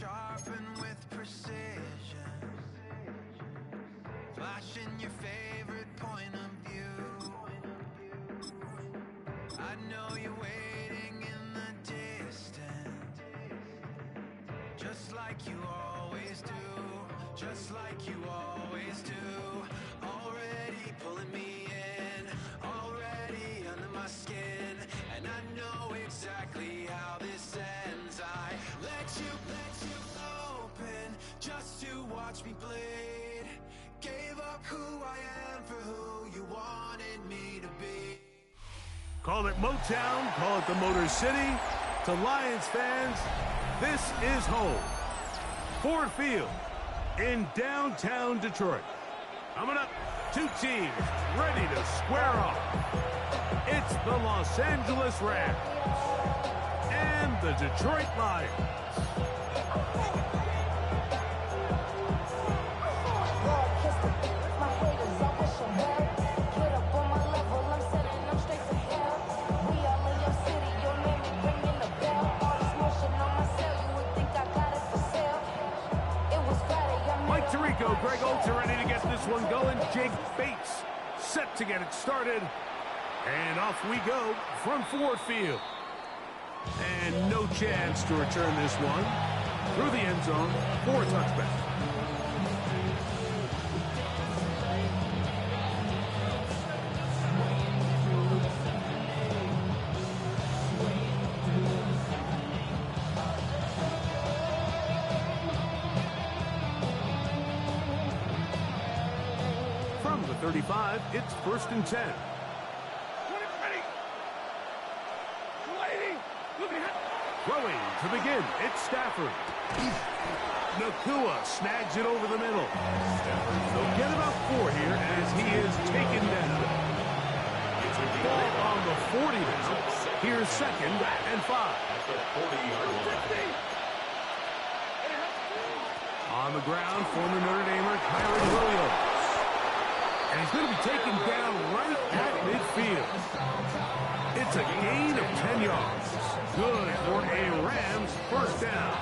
sharpen with precision, flashing your favorite point of view. I know you're waiting in the distance, just like you always do, just like you always do. Already pulling me in, already under my skin, and I know exactly how this ends. I let you open just to watch me bleed. Gave up who I am for who you wanted me to be. Call it Motown, call it the Motor City. To Lions fans, this is home. Ford Field in downtown Detroit. Coming up, two teams ready to square off. It's the Los Angeles Rams and the Detroit Lions. Greg Olsen ready to get this one going. Jake Bates set to get it started. And off we go from Ford Field. And no chance to return this one through the end zone for a touchback. From the 35, it's 1st and 10. Throwing to begin, it's Stafford. Nakua snags it over the middle. They'll get about 4 here as he is taken down. Ball on the 40 now. Here's 2nd and 5. On the ground, former Notre Damer Kyron Williams. And he's going to be taken down right at midfield. It's a gain of 10 yards. Good for a Rams first down.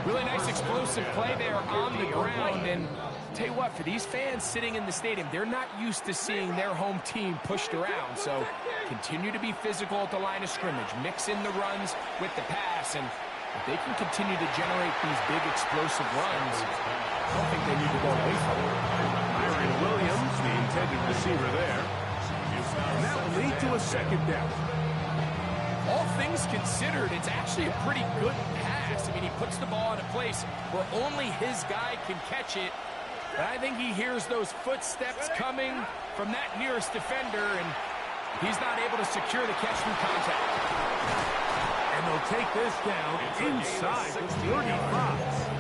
Really nice explosive play there on the ground. And tell you what, for these fans sitting in the stadium, they're not used to seeing their home team pushed around. So continue to be physical at the line of scrimmage. Mix in the runs with the pass. And if they can continue to generate these big explosive runs, I don't think they need to go away from it. Kyron Williams, the intended receiver there. And that will lead to a 2nd down. All things considered, it's actually a pretty good pass. I mean, he puts the ball in a place where only his guy can catch it. But I think he hears those footsteps coming from that nearest defender, and he's not able to secure the catch through contact. And they'll take this down inside the 35.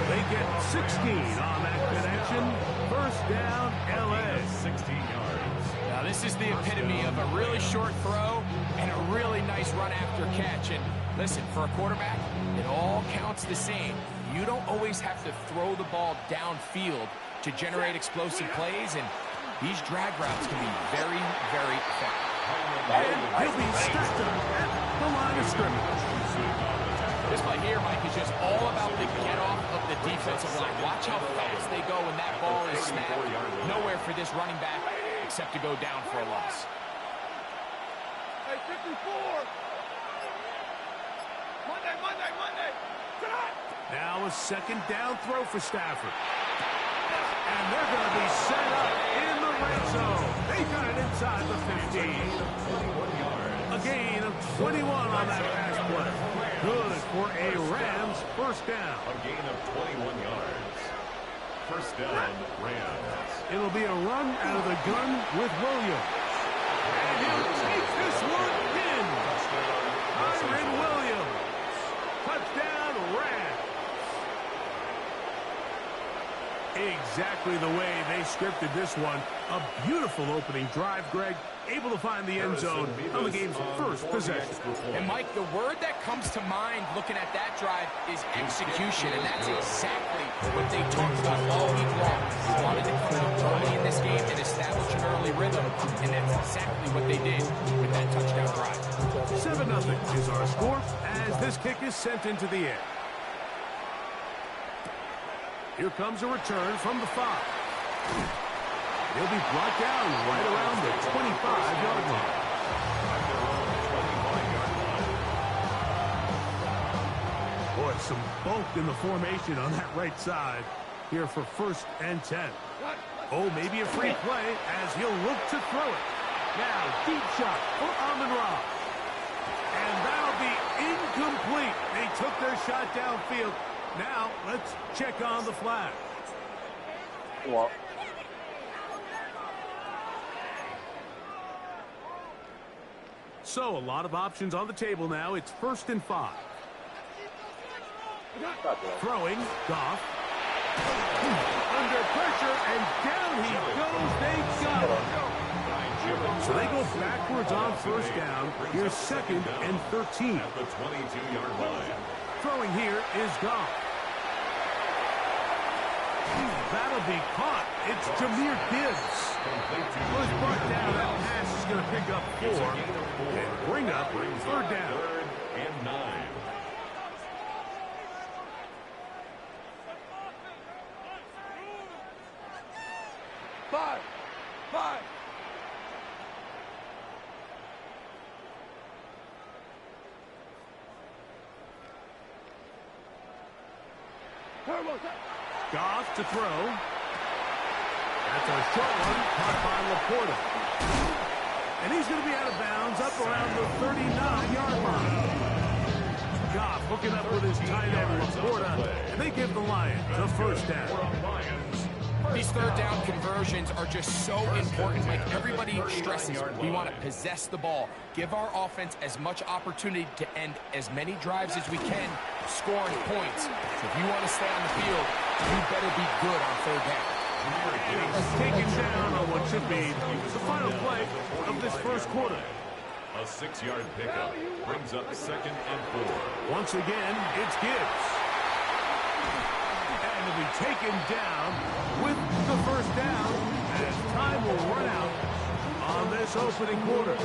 They get 16 on that connection. First down, L.A. 16 yards. Now, this is the epitome of a really short throw and a really nice run after catch. And listen, for a quarterback, it all counts the same. You don't always have to throw the ball downfield to generate explosive plays, and these drag routes can be very, very effective. And he'll be stacked up at the line of scrimmage. This play here, Mike, is just all about the get-off of the defensive line. Watch how fast they go when that ball is snapped. Nowhere for this running back except to go down for a loss. Hey, 54! Monday! Now a 2nd down throw for Stafford. And they're going to be set up in the red zone. They got it inside the 15. A gain of 21 on that pass play. Good for a Rams first down. A gain of 21 yards. First down, Rams. It'll be a run out of the gun with Williams. And he'll take this one in. Kyron Williams. Touchdown, Rams. Exactly the way they scripted this one. A beautiful opening drive, Greg. Able to find the end zone on the game's first possession. And, Mike, the word that comes to mind looking at that drive is execution, and that's exactly what they talked about all week long. They wanted to come out early in this game and establish an early rhythm, and that's exactly what they did with that touchdown drive. 7-0 is our score as this This kick is sent into the air. Here comes a return from the 5. He'll be brought down right around the 25-yard line. Boy, some bulk in the formation on that right side here for 1st and 10. Oh, maybe a free play as he'll look to throw it. Now, deep shot for Amon-Ra. And that'll be incomplete. They took their shot downfield. Now, let's check on the flag. Well, So, a lot of options on the table now. It's 1st and 5. Throwing, Goff. Under pressure, and down he goes. They got him. So they go backwards on 1st down. Here's 2nd and 13. At the 22-yard line. Throwing here is Goff. That'll be caught. It's Jahmyr Gibbs. Was brought down. That pass is going to pick up 4 and bring up 3rd down. 3rd and 9. Five. Goff to throw. That's a short one, caught by Laporta. And he's going to be out of bounds up around the 39-yard line. Goff hooking up with his tight end Laporta, and they give the Lions a 1st down. These 3rd down conversions are just so important. Like everybody stresses, we want to possess the ball, give our offense as much opportunity to end as many drives as we can, scoring points. So if you want to stay on the field, you better be good on 3rd down. Taken down on what should be the final play of this 1st quarter. A 6-yard pickup brings up 2nd and 4. Once again, it's Gibbs. And he'll be taken down with the 1st down as time will run out on this opening quarter.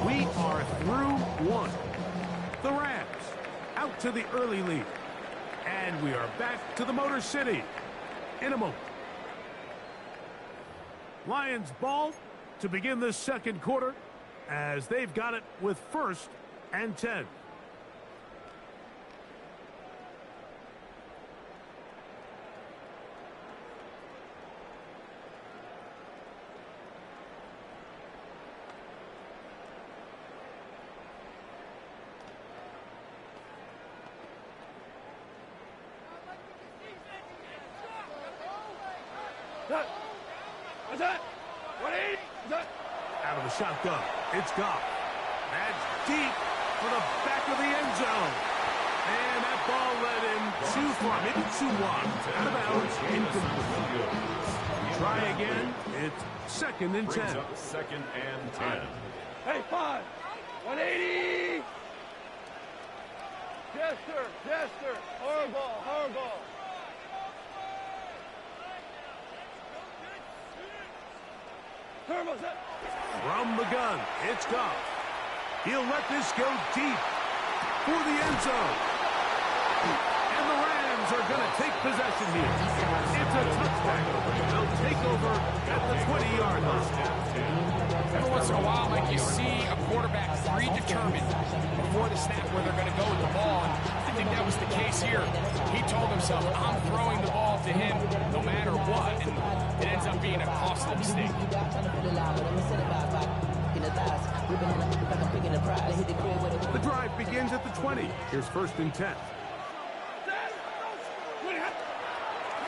We are through 1. The Rams out to the early lead. And we are back to the Motor City in a moment. Lions ball to begin this 2nd quarter as they've got it with 1st and 10. Out of the shotgun, it's Goff. That's deep for the back of the end zone. And that ball led him too far, maybe too wide. Out of bounds, incomplete. Try again. It's 2nd and 10. Brings up 2nd and 10. Hey, 5. 180. Jester. Horrible. From the gun, it's Goff. He'll let this go deep for the end zone. And the Rams are going to take possession here. It's a touchdown. They'll take over at the 20-yard line. Every once in a while, Mike, you see a quarterback predetermined before the snap where they're going to go with the ball. And I think that was the case here. He told himself, I'm throwing the ball to him no matter what. And it ends up being a costly mistake. The drive begins at the 20. Here's 1st and 10.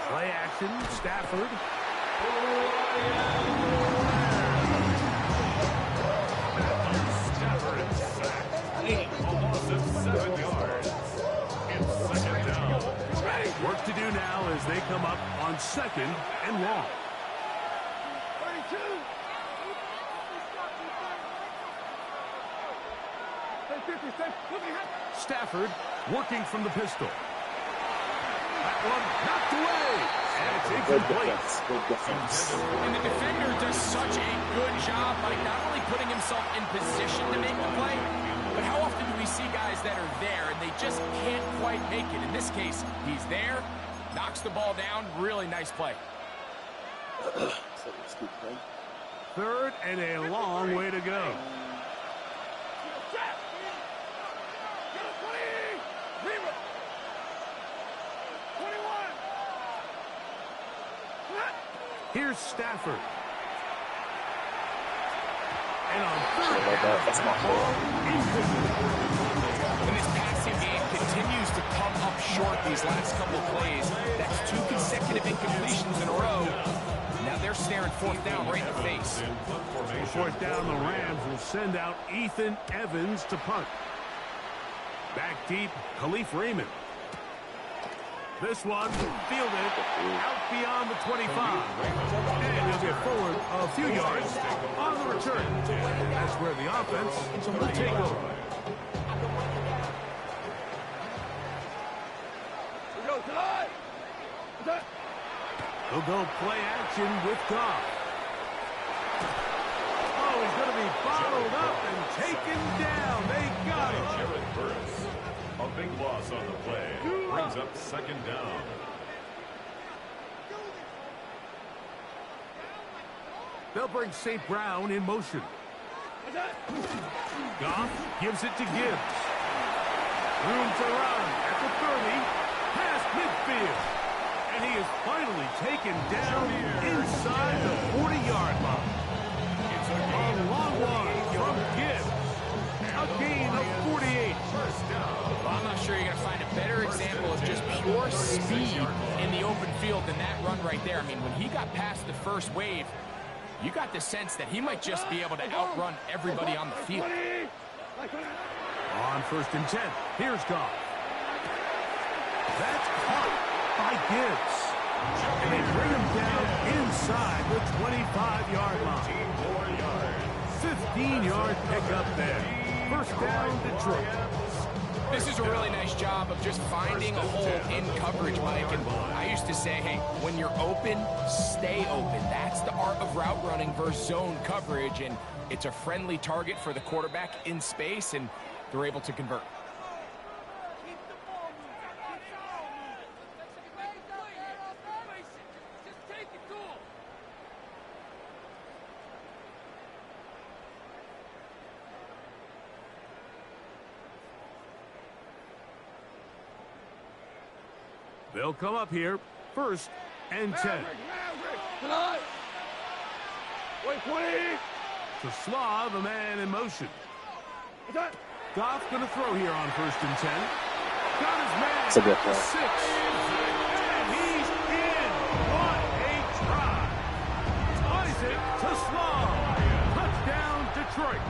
Play action, Stafford. Stafford is sacked. Almost at 7 yards. It's 2nd down. Work to do now as they come up on 2nd and long. 32. Stay 50. Stafford working from the pistol. That one knocked away. And it's Good incomplete. defense. Good defense. And the defender does such a good job by not only putting himself in position to make the play, but how often do we see guys that are there and they just can't quite make it? In this case, he's there, knocks the ball down. Really nice play. Third and a long way to go. Here's Stafford. And on third down, ball incomplete. And this passing game continues to come up short these last couple of plays. That's 2 consecutive incompletions in a row. Now they're staring fourth down right in the face. On fourth down, the Rams will send out Ethan Evans to punt. Back deep, Khalif Raymond. This one fielded out beyond the 25. And he'll get forward a few yards on the return. And that's where the offense will take over. He'll go play action with Goff. Oh, he's going to be bottled up and taken down. They got him. A big loss on the play. Brings up second down. They'll bring St. Brown in motion. Goff gives it to Gibbs. Room to run at the 30. Past midfield. And he is finally taken down inside the 40-yard line. It's a long one from Gibbs. A gain of 48. Well, I'm not sure you're going to find a better example of just pure speed in the open field than that run right there. I mean, when he got past the first wave, you got the sense that he might just be able to outrun everybody on the field. On first and 10, here's Goff. That's caught by Gibbs. And they bring him down inside the 25-yard line. 15-yard pickup there. First down, Detroit. This is a really nice job of just finding a hole in coverage, Mike. And I used to say, hey, when you're open, stay open. That's the art of route running versus zone coverage. And it's a friendly target for the quarterback in space, and they're able to convert. They'll come up here, first and 10. To Slav, a man in motion. Goff going to throw here on first and 10. Got his man It's a good at play. 6. And he's in. What a try. Ties it to Slav. Touchdown, Detroit.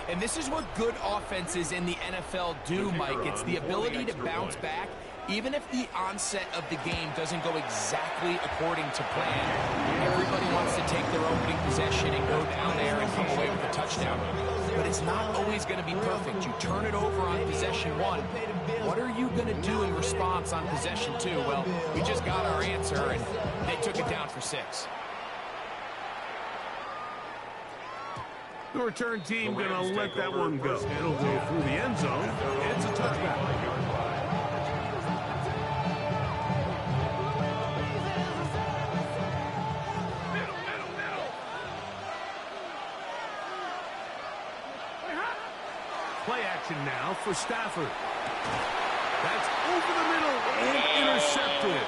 And this is what good offenses in the NFL do, Mike. It's the ability to bounce back, even if the onset of the game doesn't go exactly according to plan. Everybody wants to take their opening possession and go down there and come away with a touchdown. But it's not always going to be perfect. You turn it over on possession 1. What are you going to do in response on possession 2? Well, we just got our answer, and they took it down for 6. The return team going to let that one go. It'll go through the end zone. It's a touchback. Play action now for Stafford. That's over the middle and intercepted.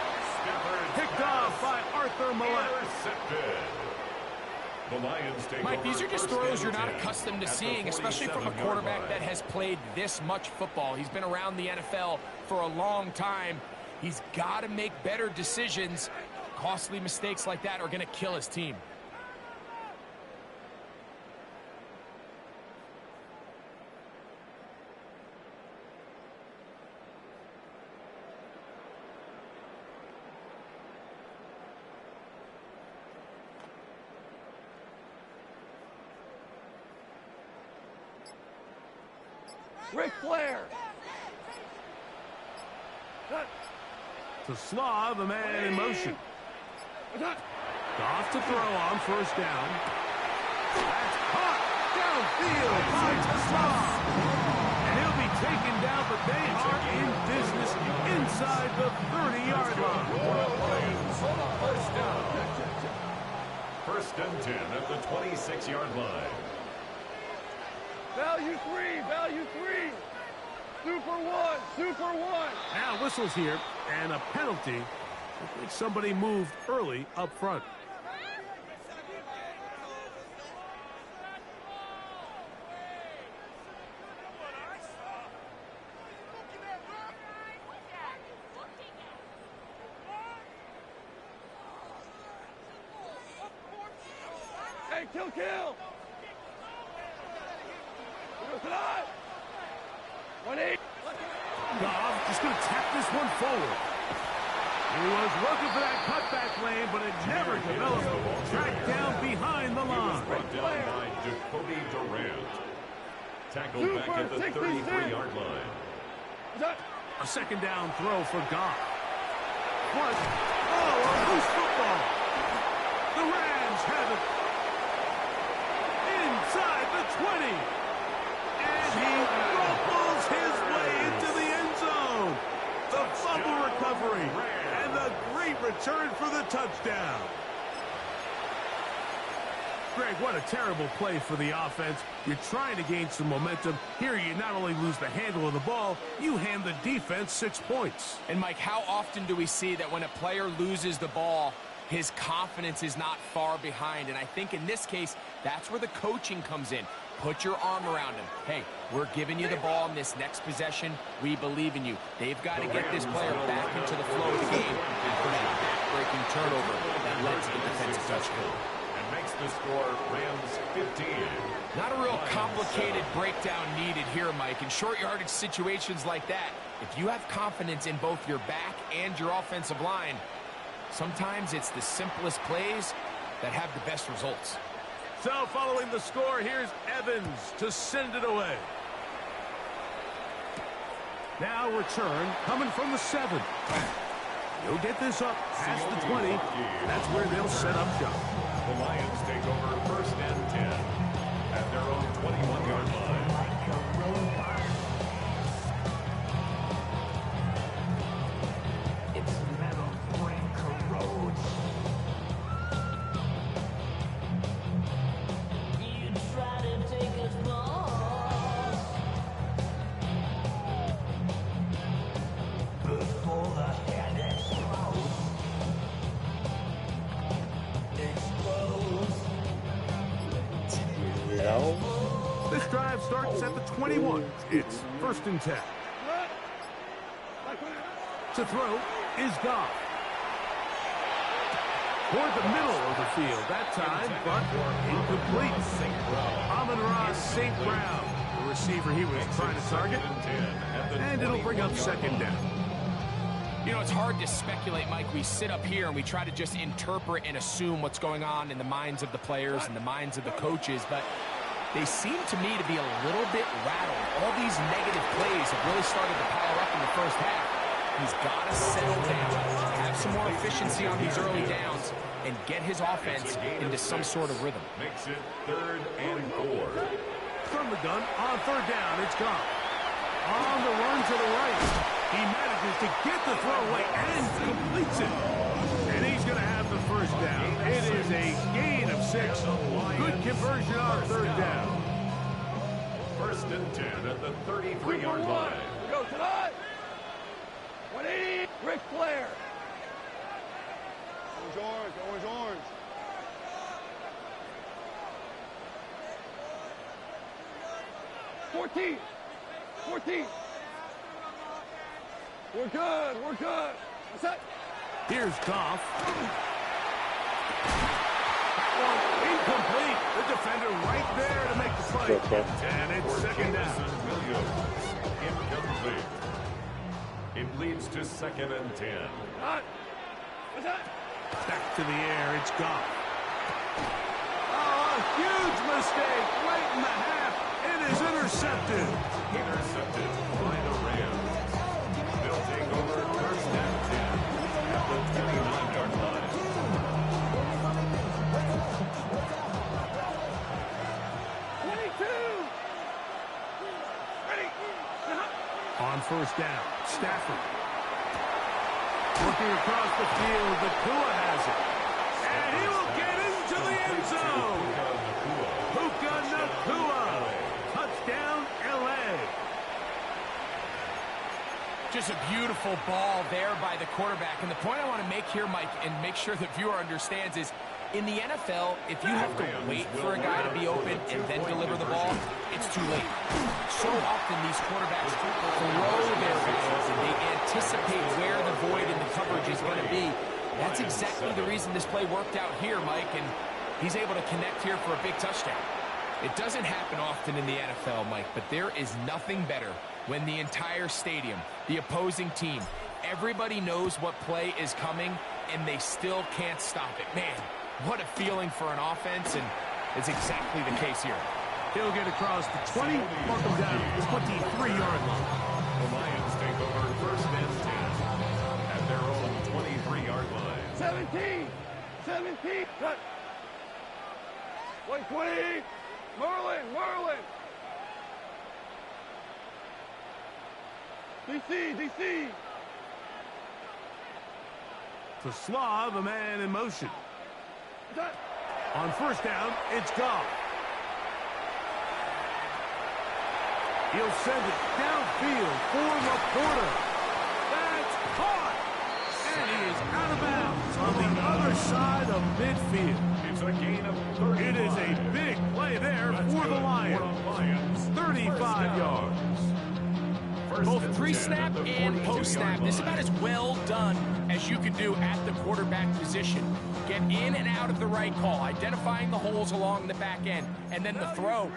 Picked off by Arthur Millette. Mike, these are just throws you're not accustomed to seeing, especially from a quarterback that has played this much football. He's been around the NFL for a long time. He's got to make better decisions. Costly mistakes like that are going to kill his team. Ric Flair. To Slav, the man in motion. Goff to throw on first down. That's caught downfield by Slav. And he'll be taken down, but they are in business inside the 30-yard line. First down. First and 10 at the 26-yard line. Value three. Super one. Now whistles here, and a penalty. I think somebody moved early up front. Hey, kill. Tonight. 180. Goff just going to tap this one forward. He was looking for that cutback lane, but it never developed. Tracked down behind the line. Brought down by Jacoby Durant. Tackled back at the 33-yard line. A second down throw for Goff. What? Oh, a loose football. The Rams have it. Inside the 20. And he rumbles his way into the end zone. The fumble recovery. And the great return for the touchdown. Greg, what a terrible play for the offense. You're trying to gain some momentum. Here you not only lose the handle of the ball, you hand the defense 6 points. And Mike, how often do we see that when a player loses the ball, his confidence is not far behind? And I think in this case, that's where the coaching comes in. Put your arm around him. Hey, we're giving you the ball in this next possession. We believe in you. They've got to get this player back into the flow of the game after that back-breaking turnover that led to the defensive touchdown. And makes the score Rams 15. Not a real complicated breakdown needed here, Mike. In short yardage situations like that, if you have confidence in both your back and your offensive line, sometimes it's the simplest plays that have the best results. So following the score, here's Evans to send it away. Now return coming from the 7. He'll get this up past the 20. That's where they'll set up shop. The Lions take over first and 10 at their own 21-yard line. This drive starts at the 21. It's first and 10. To throw is Goff. Toward the middle of the field that time, but incomplete. Amon-Ra St. Brown, the receiver he was trying to target. And it'll bring up second down. You know, it's hard to speculate, Mike. We sit up here and we try to just interpret and assume what's going on in the minds of the players and the minds of the coaches, but they seem to me to be a little bit rattled. All these negative plays have really started to pile up in the first half. He's got to settle down, have some more efficiency on these early downs, and get his offense into some sort of rhythm. Makes it 3rd and 4. From the gun, on third down, it's Goff. On the run to the right. He manages to get the throw away and completes it. And he's going to have the first down. It is a gain of 6. Good conversion on third down. First and 10 at the 33-yard line. Go tonight. 180. Ric Flair. Orange. 14. We're good. What's that? Here's Goff. That one incomplete. The defender right there to make the play. And it's second down. Incomplete. It leads to 2nd and 10. What's that? Back to the air, it's Goff. Oh, a huge mistake late in the half. It is intercepted. Intercepted by the Rams. They'll take over first down. Stafford. Looking across the field, Nakua has it. And he will get into the end zone. Puka Nakua. Touchdown, L.A. Just a beautiful ball there by the quarterback. And the point I want to make here, Mike, and make sure the viewer understands is, in the NFL, if you have to wait for a guy to be open and then deliver the ball, it's too late. So often these quarterbacks throw their balls and they anticipate where the void in the coverage is going to be. That's exactly the reason this play worked out here, Mike, and he's able to connect here for a big touchdown. It doesn't happen often in the NFL, Mike, but there is nothing better when the entire stadium, the opposing team, everybody knows what play is coming and they still can't stop it. Man, what a feeling for an offense, and it's exactly the case here. He'll get across the 20, mark him down at the 23-yard line. The Lions take over first and 10 at their own 23-yard line. 17. Cut. 120. Merlin. DC. To Slav, a man in motion. Cut. On first down, it's Goff. He'll send it downfield for Laporta. That's caught. And he is out of bounds on the other side of midfield. It's a gain of 30. It is a big play there for the Lions. 35 yards. Both pre-snap and post-snap, this is about as well done as you can do at the quarterback position. Get in and out of the right call, identifying the holes along the back end, and then the throw.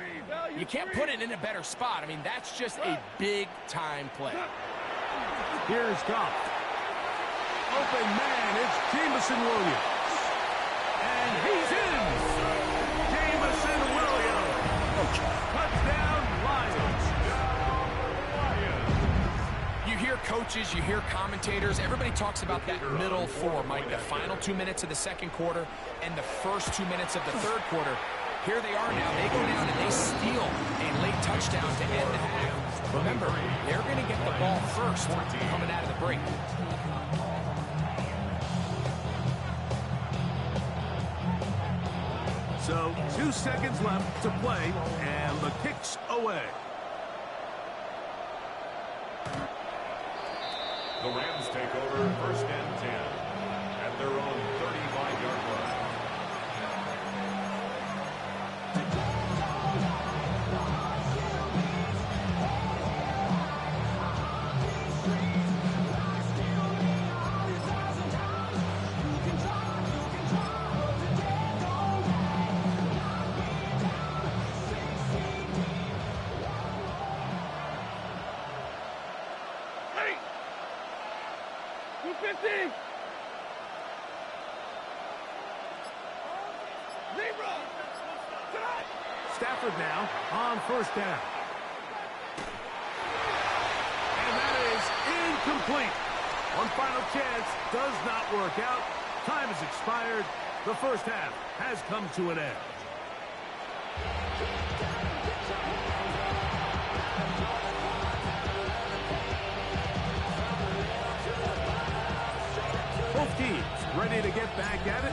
You can't put it in a better spot. I mean, that's just a big-time play. Here's Goff. Open man, it's Jameson Williams. And he's in. Jameson Williams. Touchdown, Lions. You hear coaches, you hear commentators, everybody talks about that middle four, Mike, the final 2 minutes of the second quarter and the first 2 minutes of the third quarter. Here they are now. They go down and they steal a late touchdown to end the half. Remember, they're going to get the ball first coming out of the break. So 2 seconds left to play, and the kick's away. The Rams take over first and 10 at their own 35-yard line. Stafford now on first down. And that is incomplete. One final chance does not work out. Time has expired. The first half has come to an end. Both teams ready to get back at it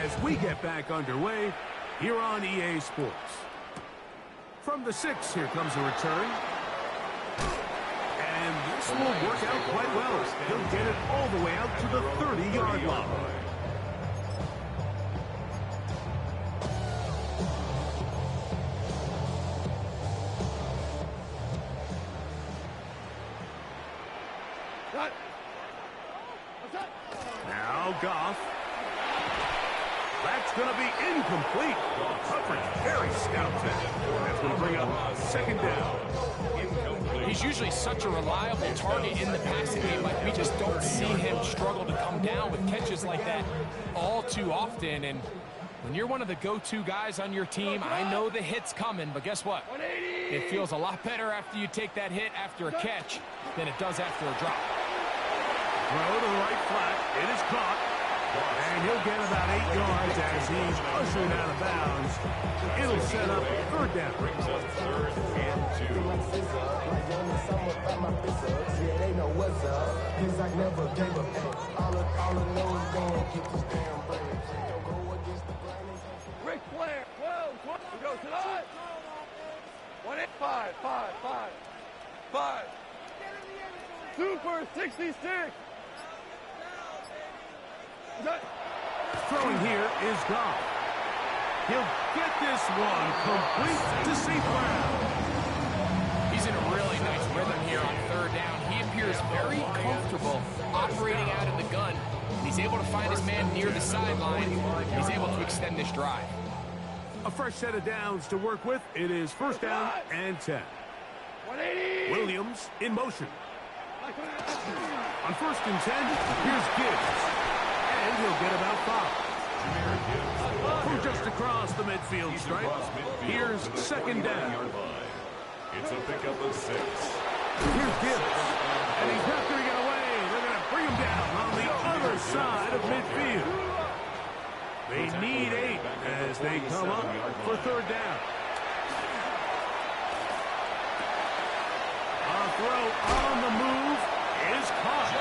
as we get back underway here on EA Sports. From the 6, here comes a return. And this will work out quite well. He'll get it all the way out to the 30-yard line. Now Goff. That's going to be incomplete. Coverage very stout. That's going to bring up second down. He's usually such a reliable target in the passing game. Like, we just don't see him struggle to come down with catches like that all too often. And when you're one of the go-to guys on your team, I know the hit's coming, but guess what? It feels a lot better after you take that hit after a catch than it does after a drop. Throw to the right flat. It is caught. And he'll get about 8 yards as he's ushered out of bounds. It'll set up third down. Brings up third and 2. Ric Flair, 12, 12. We go tonight. 1 8 5 5 5 5. Super 66. Throwing here is Goff. He'll get this one complete to St. Brown. He's in a really nice rhythm here on third down. He appears very comfortable operating out of the gun. He's able to find his man near the sideline. He's able to extend this drive. A fresh set of downs to work with. It is first down and 10. 180. Williams in motion. On first and 10, here's Gibbs. And he'll get about 5. From just across the midfield stripe. Here's second down. It's a pickup of 6. Here's Gibbs. And he's not going to get away. They're going to bring him down on the other side of midfield. They need 8 as they come up for third down. A throw on the move is caught.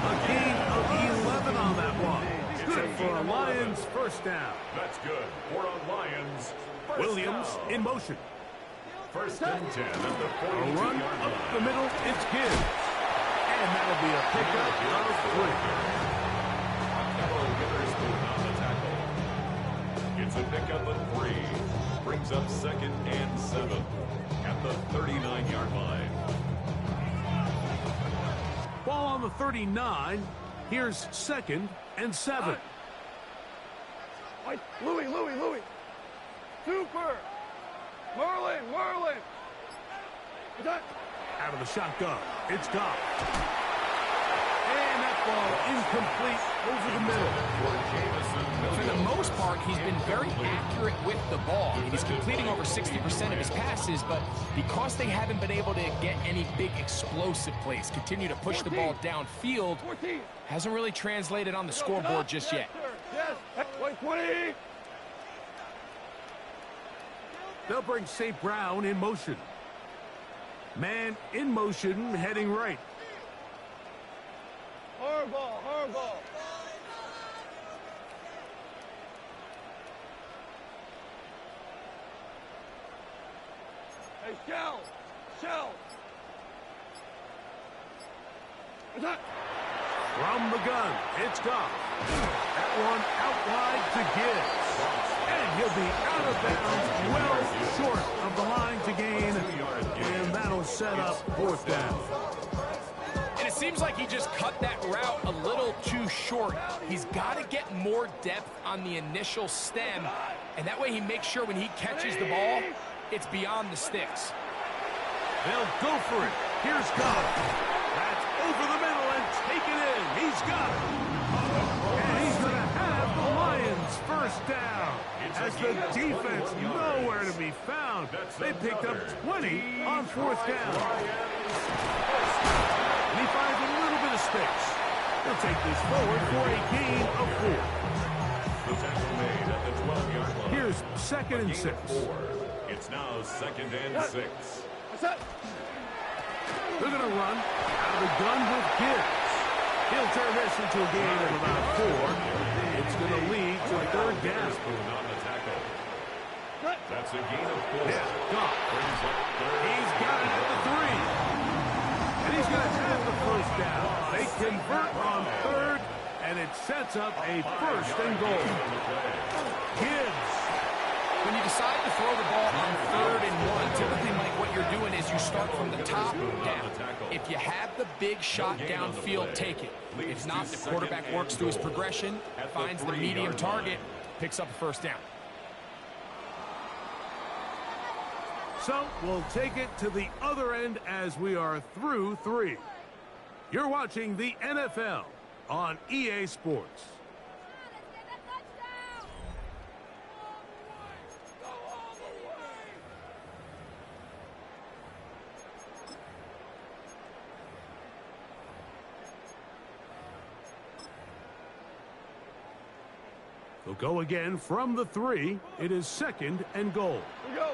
A gain of 11 on that one. Good for a Lions first down. That's good for a Lions first Williams down. in motion. First and 10 at the A run 42-yard up line. the middle, it's Gibbs. And that'll be a pickup of 3. It's a pickup of 3. Brings up second and 7 at the 39-yard line. Ball on the 39. Here's second and 7. Wait, Louis. Super. Merlin. Out of the shotgun. It's Goff. And that ball incomplete over the middle. For the most part, he's been very accurate with the ball. He's completing over 60% of his passes, but because they haven't been able to get any big explosive plays, continue to push the ball downfield, 14. hasn't really translated on the scoreboard just yet. Yes. Wait, 20. They'll bring St. Brown in motion. Man in motion, heading right. Hardball. Hey, Shell. From the gun, it's Goff. That one out wide to Gibbs. And he'll be out of bounds, well short of the line to gain. And that'll set up fourth down. And it seems like he just cut that route a little too short. He's got to get more depth on the initial stem, and that way he makes sure when he catches the ball, it's beyond the sticks. They'll go for it. Here's Goff. That's over the middle and taken in. He's got it. And he's going to have the Lions first down. As the defense nowhere to be found. They picked up 20 on fourth down. And he finds a little bit of space. He'll take this forward for a gain of 4. The tackle made at the 12-yard line. Here's second and 6. It's now second and 6. They're going to run out of the gun with Gibbs. He'll turn this into a gain of about 4. It's going to lead to third down. On the tackle. That's a gain of 4. Yeah, Goff. Brings up third. He's got it at the 3. And he's going to have the first down. They convert on third, and it sets up a first and goal. Gibbs. When you decide to throw the ball on third and 1, typically, Mike, what you're doing is you start from the top down. If you have the big shot downfield, take it. If not, the quarterback works through his progression, finds the medium target, picks up a first down. So we'll take it to the other end as we are through 3. You're watching the NFL on EA Sports. They'll go again from the 3. It is 2nd and goal. Here we go.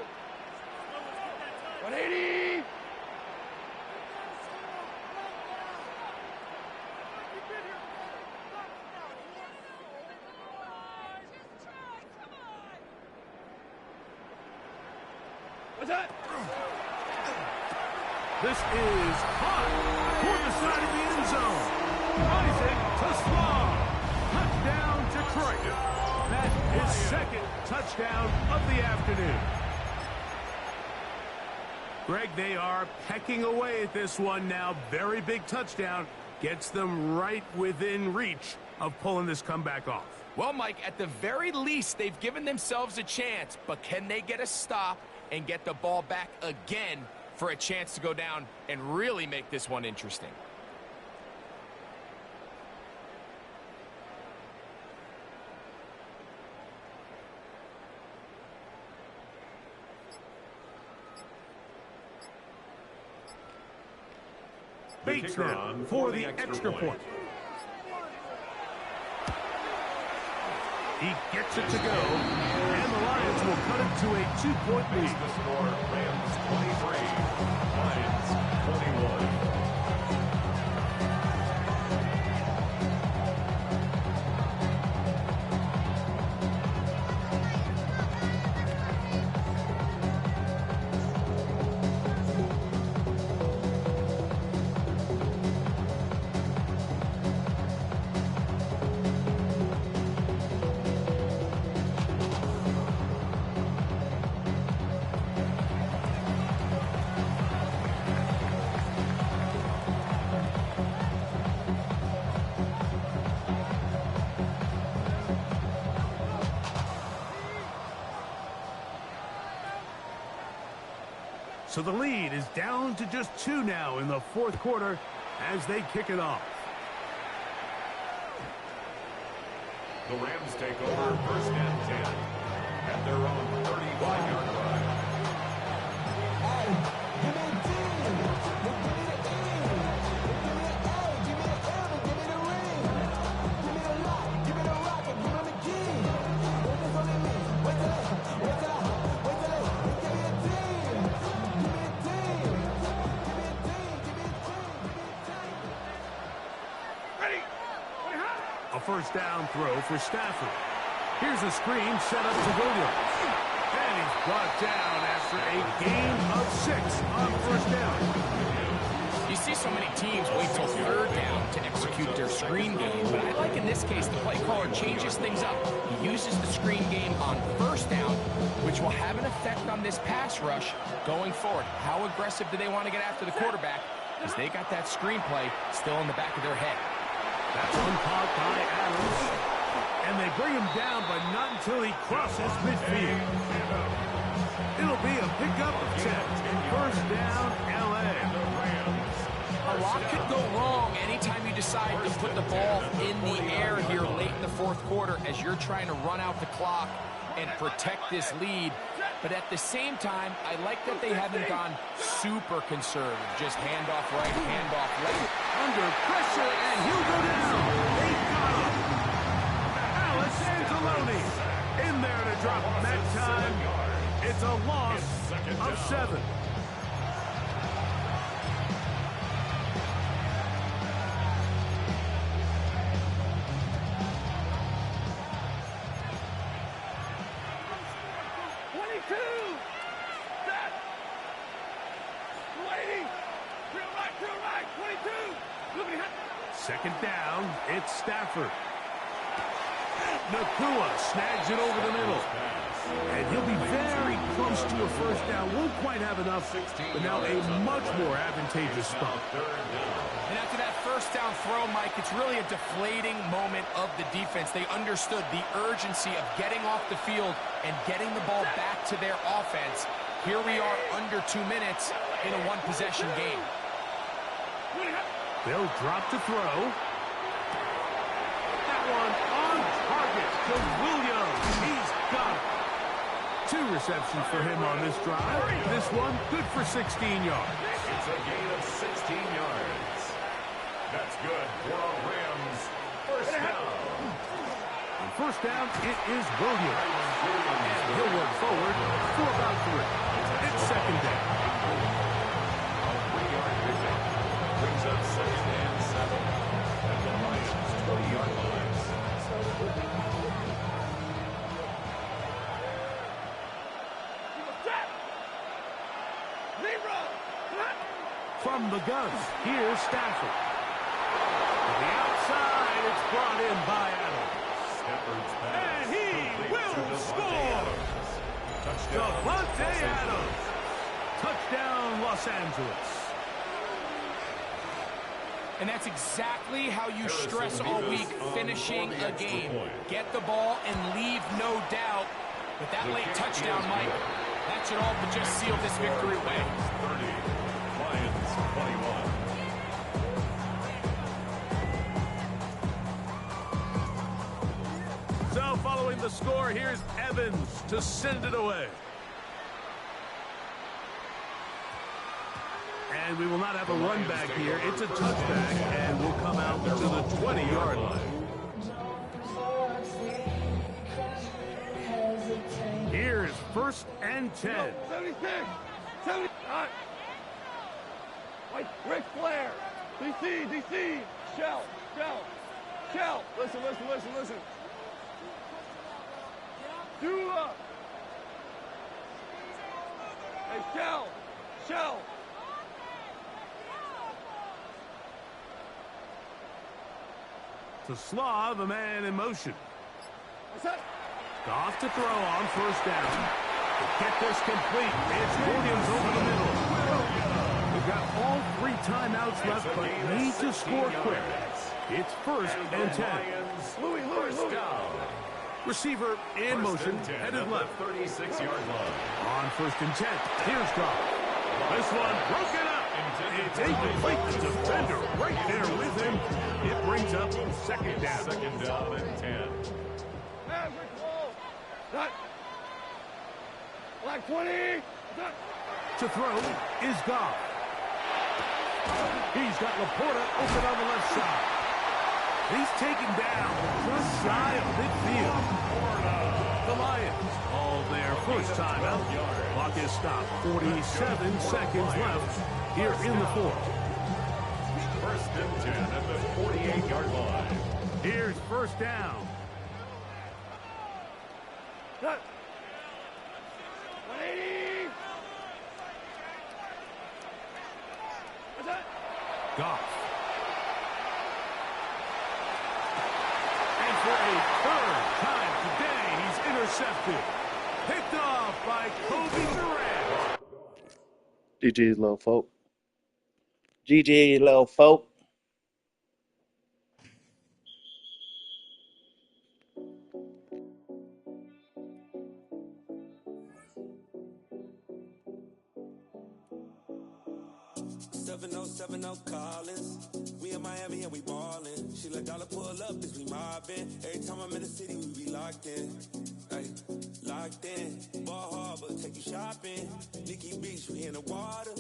180. What's that? This is hot for the side of the end zone. Isaac to Slaw. Touchdown, Detroit. That is 2nd touchdown of the afternoon. Greg, they are pecking away at this one now. Very big touchdown. Gets them right within reach of pulling this comeback off. Well, Mike, at the very least, they've given themselves a chance, but can they get a stop and get the ball back again for a chance to go down and really make this one interesting? Bates now for the extra point. He gets it to go, and the Lions will cut it to a 2-point lead. The score, Rams 23, Lions 21. So the lead is down to just 2 now in the 4th quarter as they kick it off. The Rams take over 1st and 10 at their own 35-yard line. A first down throw for Stafford. Here's a screen set up to Williams. And he's brought down after a gain of 6 on first down. You see so many teams wait till 3rd down to execute their screen game, but I like in this case the play caller changes things up. He uses the screen game on 1st down, which will have an effect on this pass rush going forward. How aggressive do they want to get after the quarterback? Because they got that screenplay still in the back of their head. That's one caught by Adams. And they bring him down, but not until he crosses midfield. It'll be a pickup of 10. First down, L.A. A lot could go wrong anytime you decide to put the ball in the air here late in the 4th quarter as you're trying to run out the clock and protect this lead. But at the same time, I like that they haven't gone super conservative. Just handoff right, handoff left. Under pressure, and he'll go down. They got him. Alex Anzalone in there to drop him that time. It's a loss of 7. Second down, it's Stafford. Nakua snags it over the middle. And he'll be very close to a first down. Won't quite have enough, but now a much more advantageous spot. And after that first down throw, Mike, it's really a deflating moment of the defense. They understood the urgency of getting off the field and getting the ball back to their offense. Here we are under 2 minutes in a one-possession game. They'll drop to throw. That one on target to Williams. He's got it. 2 receptions for him on this drive. This one good for 16 yards. It's a gain of 16 yards. That's good for a Rams first down. On first down, it is Williams. And he'll work forward for about 3. It's second down. A 3-yard pickup brings up second and 7 at the Lions' 20-yard line. From the guns, here's Stafford. To the outside, it's brought in by Adams. And he will score! Davante Adams. Touchdown, Los Angeles. And that's exactly how you stress all week, finishing a game. Get the ball and leave no doubt. With that late touchdown, Mike, that should all but just seal this victory away. 30, Lions 21. So following the score, here's Evans to send it away. And we will not have a run back here. It's a touchback, and we'll come out to the 20-yard line. Here's first and 10. 76, 79. Wait, Ric Flair. DC. Shell. Listen. Dula. Hey, Shell. To Slav, a man in motion. What's that? Goff to throw on first down. To get this complete, it's Williams over the middle. We've got all 3 timeouts left, but need to score quick. It's first and 10. Louis. Receiver in motion, headed left. 36-yard line. On first and 10, here's Goff. This one broken up. It's incomplete. The defender right there with him. It brings up second down. Second down and 10. Maverick ball. That. Black 20. That. To throw is Goff. He's got Laporta open on the left side. He's taken down just shy of midfield. The Lions all their first time out. Clock is stopped. 47 seconds left here in the fourth. First and 10 at the 48-yard line. Here's first down. That. 180. What's that? Goff. And for a third time today, he's intercepted. Picked off by Kobe Durant. GG, little folk. GG, little folk. Collins. We in Miami and we ballin'. She let dollar pull up as we mobbin'. Every time I'm in the city, we be locked in. Ay, locked in. Ball Harbor, take you shopping. Nikki Beach, we in the water.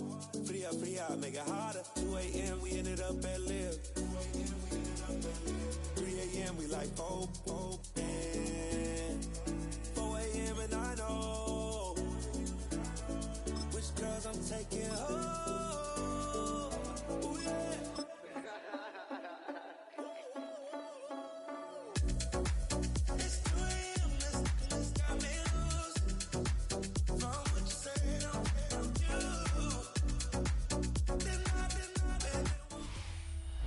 Free up, make it hotter. 2 a.m. we ended up at Live. 3 a.m. we like Pope. 4 a.m. and I know which girls I'm taking home.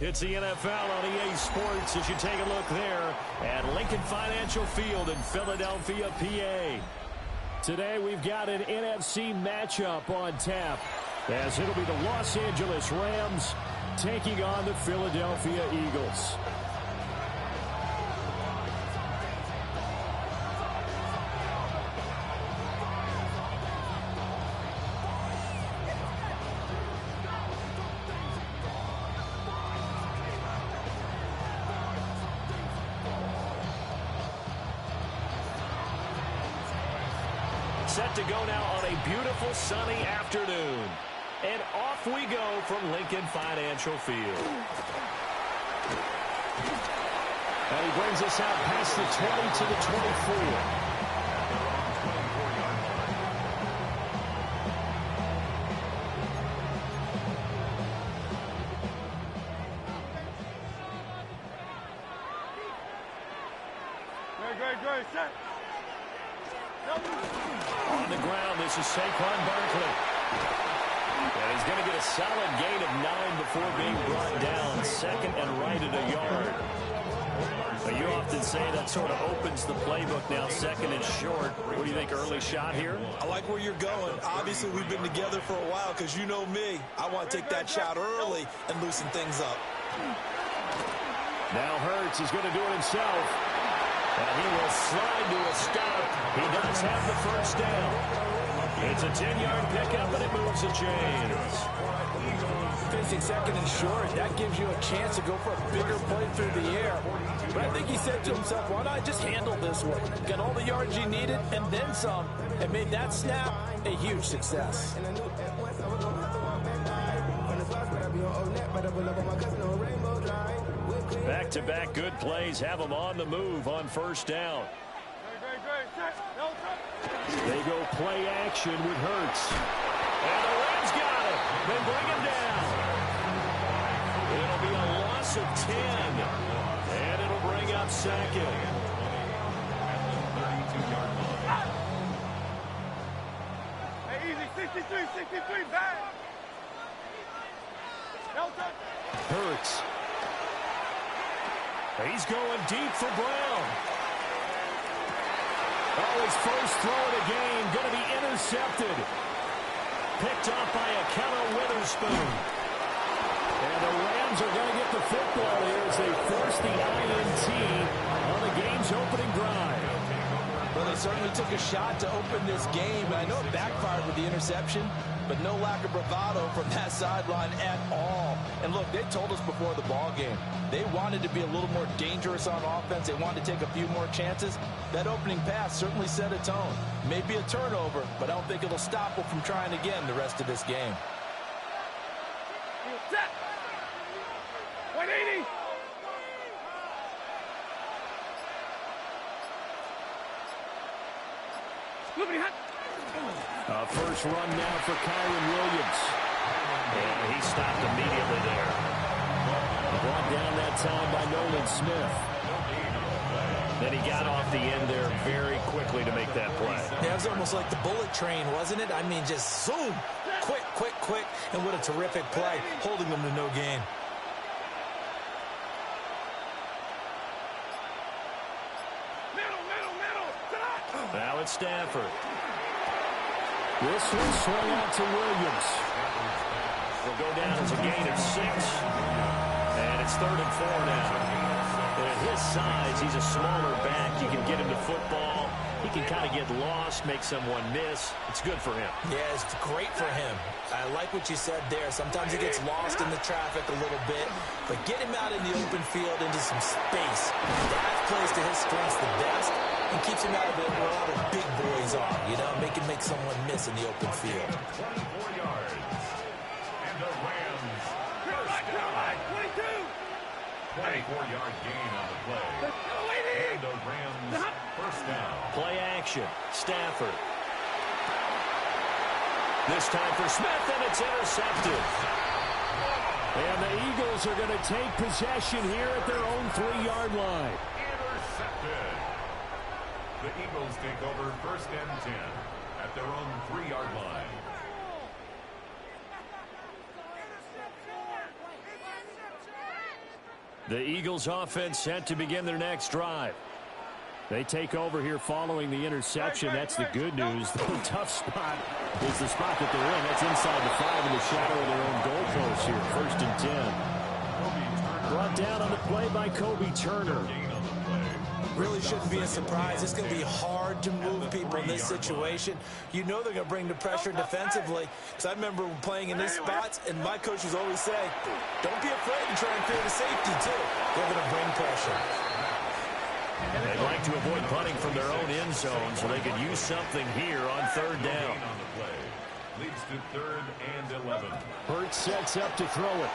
It's the NFL on EA Sports as you take a look there at Lincoln Financial Field in Philadelphia, PA. Today we've got an NFC matchup on tap as it'll be the Los Angeles Rams taking on the Philadelphia Eagles. Set to go now on a beautiful sunny afternoon. And off we go from Lincoln Financial Field. And he brings us out past the 20 to the 24. Great, set. On the ground, this is Saquon Barkley. And he's going to get a solid gain of 9 before being brought down. Second and right at a yard. But you often say that sort of opens the playbook now, second and short. What do you think, early shot here? I like where you're going. Obviously, we've been together for a while because you know me. I want to take that shot early and loosen things up. Now Hurts is going to do it himself. And he will slide to a stop. He does have the first down. It's a 10-yard pickup, and it moves the chains. Facing second and short, that gives you a chance to go for a bigger play through the air. But I think he said to himself, why not just handle this one? Got all the yards you needed and then some, and made that snap a huge success. Back-to-back good plays have them on the move on first down. They go play action with Hurts. And the Rams got him. They bring him down. It'll be a loss of 10. And it'll bring up second. Hey, easy, 63, back. Hurts. He's going deep for Brown. Oh, his first throw of the game going to be intercepted. Picked off by a Keller Witherspoon. And the Rams are going to get the football here as they force the INT on the game's opening drive. Well, they certainly took a shot to open this game, and I know it backfired with the interception, but no lack of bravado from that sideline at all. And look, they told us before the ball game, they wanted to be a little more dangerous on offense. They wanted to take a few more chances. That opening pass certainly set a tone. Maybe a turnover, but I don't think it'll stop them from trying again the rest of this game. Set. 180. First run now for Kyron Williams. And he stopped immediately there. Brought down that time by Nolan Smith. Then he got off the end there very quickly to make that play. Yeah, it was almost like the bullet train, wasn't it? I mean, just zoom. Quick. And what a terrific play, holding them to no gain. Now it's Stafford. This one swung out to Williams. Will go down as a gain of 6. And it's 3rd and 4 now. And at his size, he's a smaller back. You can get him to football. He can kind of get lost, make someone miss. It's good for him. Yeah, it's great for him. I like what you said there. Sometimes he gets lost in the traffic a little bit, but get him out in the open field into some space. That plays to his strengths the best and keeps him out of it where all the big boys are, you know, make someone miss in the open field. 24 yards. And the Rams. 24-yard gain on the play. And the Rams first down. Play action. Stafford. This time for Smith, and it's intercepted. And the Eagles are going to take possession here at their own 3-yard line. Intercepted. The Eagles take over 1st and 10 at their own 3-yard line. The Eagles offense set to begin their next drive. They take over here following the interception. That's the good news. The tough spot is the spot that they're in. That's inside the 5 in the shadow of their own goalpost here. 1st and 10. Brought down on the play by Kobe Turner. Really shouldn't be a surprise. It's going to be hard to move people in this situation. You know they're going to bring the pressure defensively. Because I remember playing in these spots, and my coach was always saying, don't be afraid to try and create a safety, too. They're going to bring pressure. They'd like to avoid punting from their own end zone so they could use something here on 3rd down. On the play. Leads to 3rd and 11. Hurts sets up to throw it.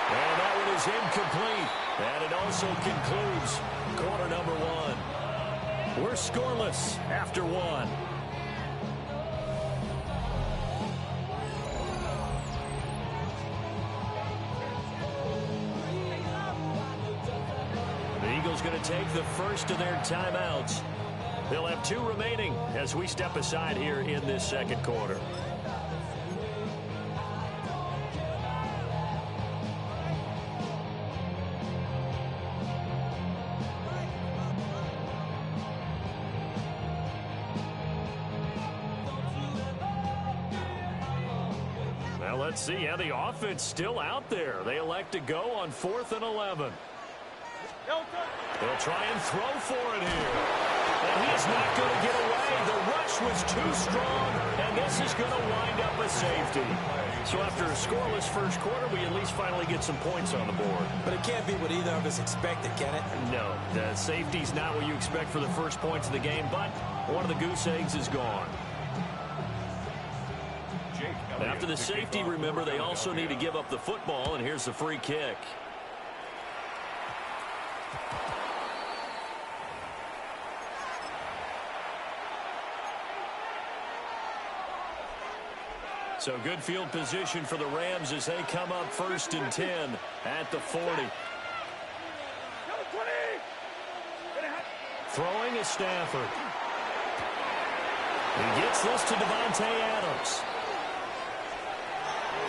And that one is incomplete. And it also concludes quarter number one. We're scoreless after one. The Eagles going to take the first of their timeouts. They'll have 2 remaining as we step aside here in this second quarter. Now let's see. Yeah, the offense still out there. They elect to go on 4th and 11. They'll try and throw for it here. And he is not going to get away. The rush was too strong, and this is going to wind up a safety. So after a scoreless first quarter, we at least finally get some points on the board. But it can't be what either of us expected, can it? No, the safety's not what you expect for the first points of the game, but one of the goose eggs is gone. After the safety, remember, they also need to give up the football, and here's the free kick. So good field position for the Rams as they come up 1st and 10 at the 40. Throwing is Stafford. He gets this to Davante Adams.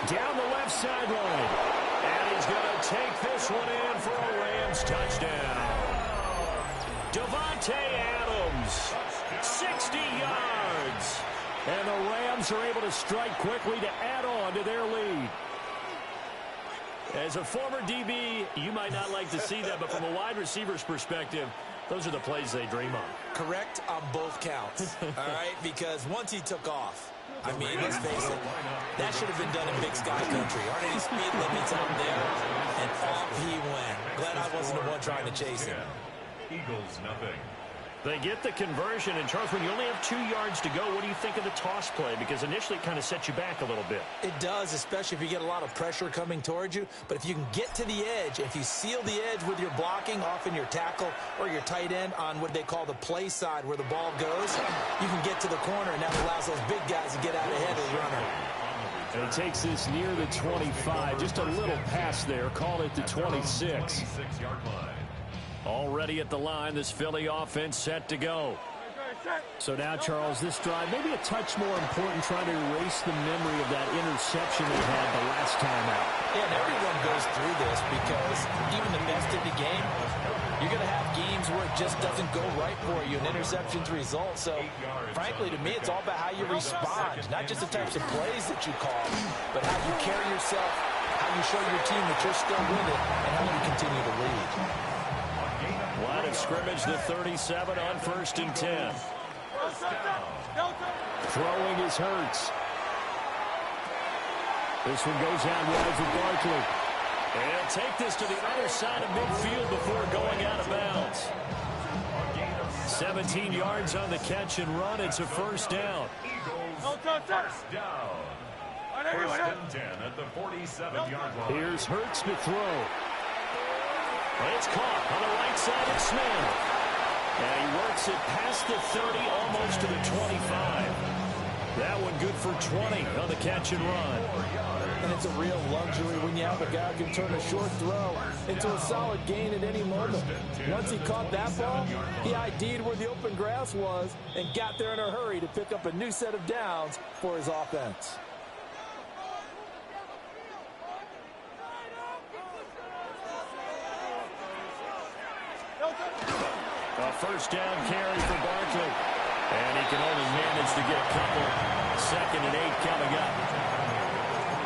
Down the left sideline. And he's going to take this one in for a Rams touchdown. Davante Adams, 60 yards. And the Rams are able to strike quickly to add on to their lead. As a former DB, you might not like to see that, but from a wide receiver's perspective, those are the plays they dream of. Correct on both counts, all right? Because once he took off, I mean, let's face it, that should have been done in Big Sky Country. Aren't any speed limits out there? And off he went. Glad I wasn't the one trying to chase him. Eagles, nothing. They get the conversion, and Charles, when you only have 2 yards to go, what do you think of the toss play? Because initially it kind of sets you back a little bit. It does, especially if you get a lot of pressure coming towards you. But if you can get to the edge, if you seal the edge with your blocking, often your tackle or your tight end on what they call the play side where the ball goes, you can get to the corner, and that allows those big guys to get out ahead of the runner. And he takes this near the 25. Just a little pass there. Call it the 26. Already at the line, this Philly offense set to go. So now, Charles, this drive maybe a touch more important, trying to erase the memory of that interception they had the last time out. Yeah, and everyone goes through this because even the best in the game, you're going to have games where it just doesn't go right for you, and interceptions result. So, frankly, to me, it's all about how you respond, not just the types of plays that you call, but how you carry yourself, how you show your team that you're still with it, and how you continue to lead. Line of scrimmage, the 37 on 1st and 10. Throwing is Hurts. This one goes out wide for Barkley. And he'll take this to the other side of midfield before going out of bounds. 17 yards on the catch and run. It's a first down. First down. First and 10 at the 47-yard line. Here's Hurts to throw. And it's caught on the right side of Smith. And he works it past the 30, almost to the 25. That one good for 20 on the catch and run. And it's a real luxury when you have a guy who can turn a short throw into a solid gain at any moment. Once he caught that ball, he ID'd where the open grass was and got there in a hurry to pick up a new set of downs for his offense. A first down carry for Barkley. And he can only manage to get a couple. 2nd and 8 coming up.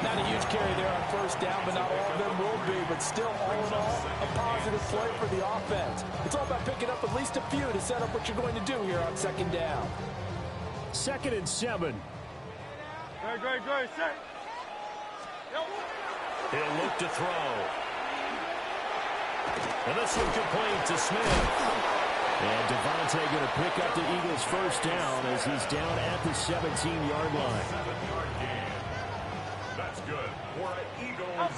Not a huge carry there on first down, but not all of them will be. But still, all in all, a positive play for the offense. It's all about picking up at least a few to set up what you're going to do here on 2nd down. 2nd and 7. Great, set. He'll look to throw. And this one complete to Smith. And Davante going to pick up the Eagles' first down as he's down at the 17-yard line. 7-yard gain. That's good for an Eagles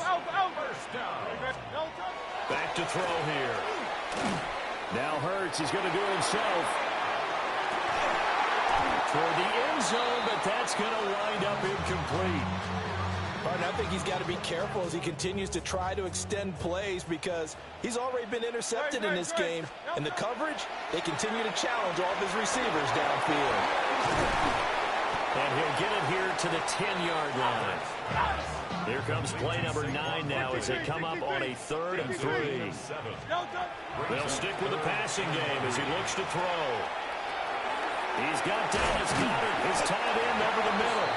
first down. back to throw here. Now Hurts is going to do it himself. Toward the end zone, but that's going to wind up incomplete. I think he's got to be careful as he continues to try to extend plays because he's already been intercepted in this game. And the coverage, they continue to challenge all of his receivers downfield. And he'll get it here to the 10-yard line. Here comes play number 9 now as they come up on a 3rd and 3. They'll stick with the passing game as he looks to throw. He's got Dallas Goedert. His tight end over the middle.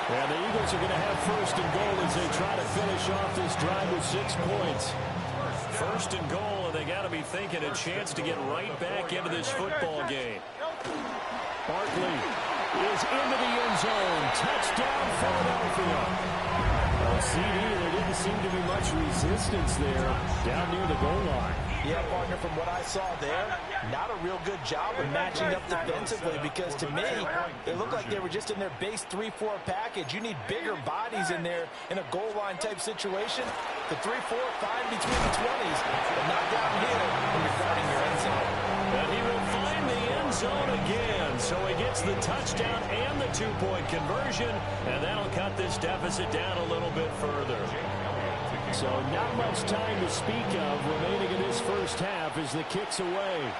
And the Eagles are going to have 1st and goal as they try to finish off this drive with 6 points. 1st and goal, and they got to be thinking a chance to get right back into this football game. Barkley is into the end zone. Touchdown, Philadelphia. CD, there didn't seem to be much resistance there down near the goal line. Yeah, partner, from what I saw there, not a real good job of matching up defensively because to me, it looked like they were just in their base 3-4 package. You need bigger bodies in there in a goal line type situation. The 3-4, fine between the 20s, but not down here when you're guarding your end zone. And he will find the end zone again, so he gets the touchdown and the 2-point conversion, and that'll cut this deficit down a little bit further. So not much time to speak of remaining in this first half as the kick's away.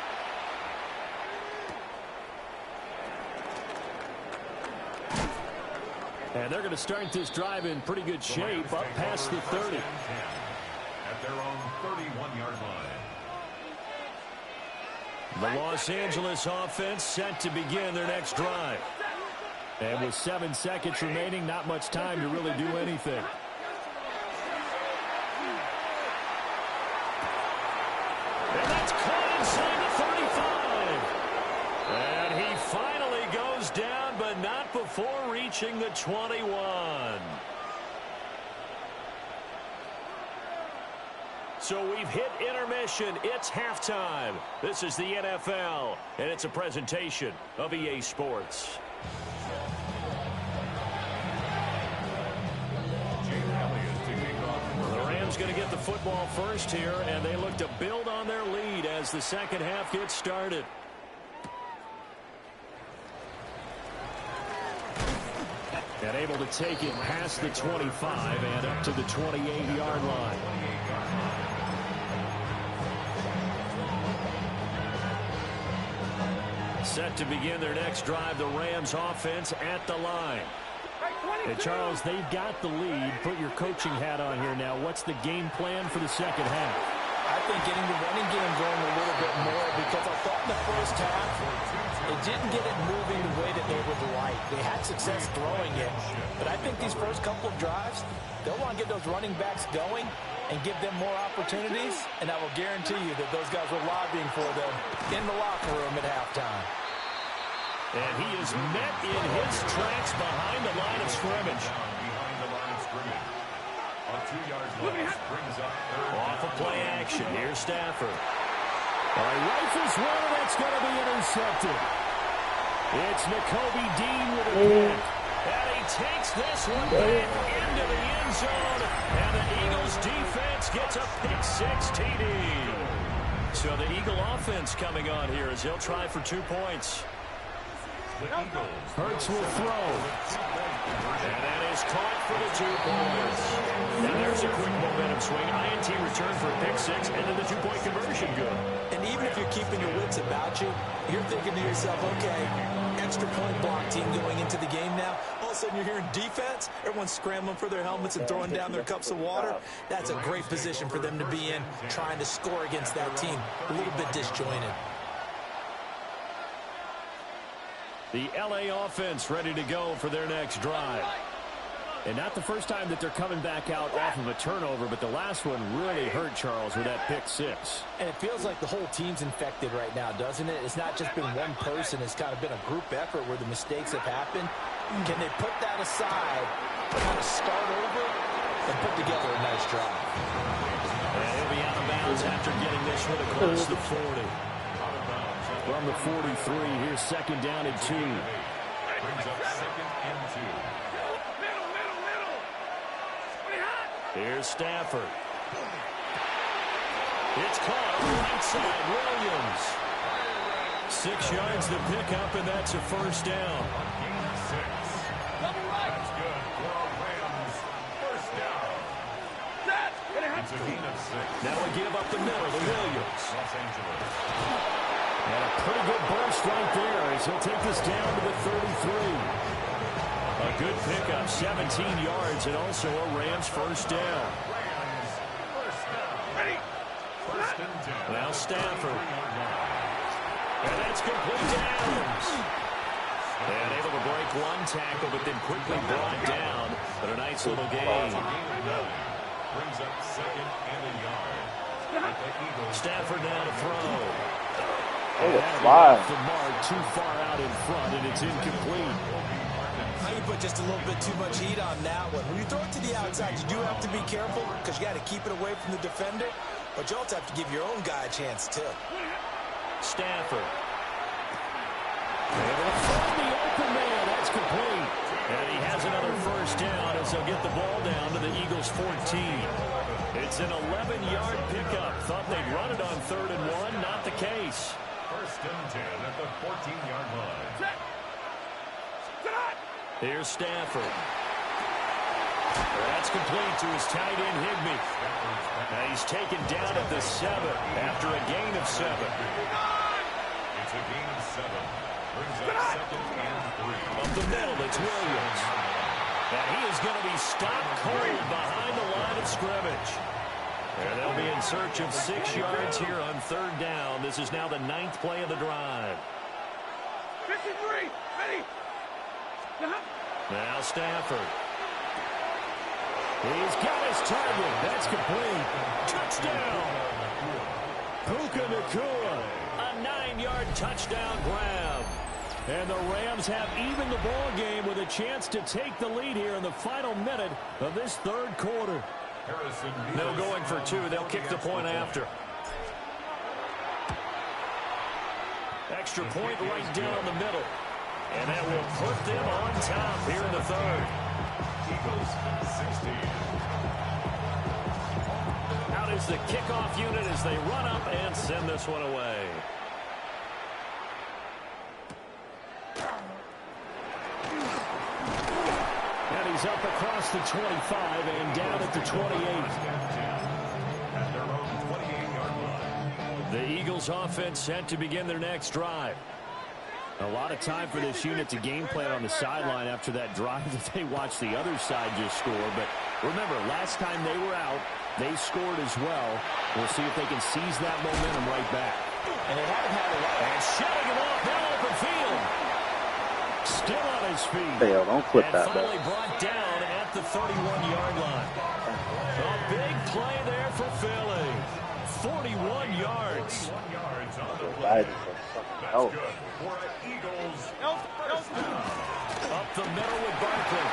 And they're going to start this drive in pretty good shape up past the 30. At their own 31-yard line. The Los Angeles offense set to begin their next drive. And with 7 seconds remaining, not much time to really do anything. And that's caught inside the 35. And he finally goes down, but not before reaching the 21. So we've hit intermission. It's halftime. This is the NFL, and it's a presentation of EA Sports. The Rams going to get the football first here, and they look to build on their lead as the second half gets started. And able to take it past the 25 and up to the 28-yard line. Set to begin their next drive, the Rams offense at the line. And Charles, they've got the lead. Put your coaching hat on here now. What's the game plan for the second half? I think getting the running game going a little bit more because I thought in the first half it didn't get it moving the way that they would like. They had success throwing it, but I think these first couple of drives, they'll want to get those running backs going and give them more opportunities, and I will guarantee you that those guys were lobbying for them in the locker room at halftime. And he is met in his tracks behind the line of scrimmage. Behind the line of scrimmage. A 2-yard loss brings up Off of play action. Here's Stafford. All right, rifles one, that's going to be intercepted. It's Nakobe Dean with a pick. And he takes this one back into the end zone. And the Eagles defense gets a pick-6 TD. So the Eagle offense coming on here as he'll try for 2 points. Hurts will throw. And that is caught for the 2 points. Now there's a quick momentum swing. INT return for a pick-6 and then the 2-point conversion good. And even if you're keeping your wits about you, you're thinking to yourself, okay, extra point block team going into the game now. All of a sudden you're hearing defense. Everyone's scrambling for their helmets and throwing down their cups of water. That's a great position for them to be in, trying to score against that team. A little bit disjointed. The LA offense ready to go for their next drive. And not the first time that they're coming back out off of a turnover, but the last one really hurt Charles with that pick-6. And it feels like the whole team's infected right now, doesn't it? It's not just been one person. It's kind of been a group effort where the mistakes have happened. Can they put that aside, kind of start over, and put together a nice drive? And he'll be out of bounds after getting this one across the 40. From the 43, here's second down and 2. Brings up 2nd and 2. Here's Stafford. It's caught on the right side. Williams. 6 yards to pick up, and that's a first down. Gain of 6. That's good for a Rams first down. It's a gain of 6. Now we give up the middle to Williams. Los Angeles. And a pretty good burst right there as he'll take this down to the 33. A good pickup, 17 yards, and also a Rams first down. Rams first down. Ready. First and 10. Now Stafford. And that's complete to Adams. And able to break one tackle, but then quickly brought down. But a nice little gain. Brings up second and a yard. Stafford now to throw. Oh, That'll be fly. off the mark, too far out in front, and it's incomplete. You put just a little bit too much heat on that one. When you throw it to the outside, you do have to be careful because you got to keep it away from the defender, but you also have to give your own guy a chance too. Stafford. Able to find the open man. That's complete. And he has another first down as they'll get the ball down to the Eagles' 14. It's an 11-yard pickup. Thought they'd run it on 3rd and 1. Not the case. First and 10 at the 14-yard line. Here's Stafford. That's complete to his tight end, Higbee. Now he's taken down at the 7 after a gain of 7. It's a gain of 7. Brings up second and 3. Up the middle, it's Williams. And he is going to be stopped cold behind the line of scrimmage. And they'll be in search of 6 yards here on 3rd down. This is now the 9th play of the drive. 53, ready. Now Stafford. He's got his target. That's complete. Touchdown. Puka Nacua. A 9-yard touchdown grab. And the Rams have even the ball game with a chance to take the lead here in the final minute of this 3rd quarter. No going for 2. They'll kick the point after. Extra point right down the middle. And that will put them on top here in the 3rd. Eagles 16. Out is the kickoff unit as they run up and send this one away. And he's up across the 25 and down at the 28. At their own 28-yard line. The Eagles offense set to begin their next drive. A lot of time for this unit to game plan on the sideline after that drive that they watched the other side just score. But remember, last time they were out, they scored as well. We'll see if they can seize that momentum right back. And they haven't had a lot. And shutting him off now open field. Still on his feet. Hell, don't flip and that finally back. brought down at the 31-yard line. A big play there for Philly. 41 yards. 41 yards on the That play. is fucking That's hell. good for an Eagles first down. Up the middle with Barkley.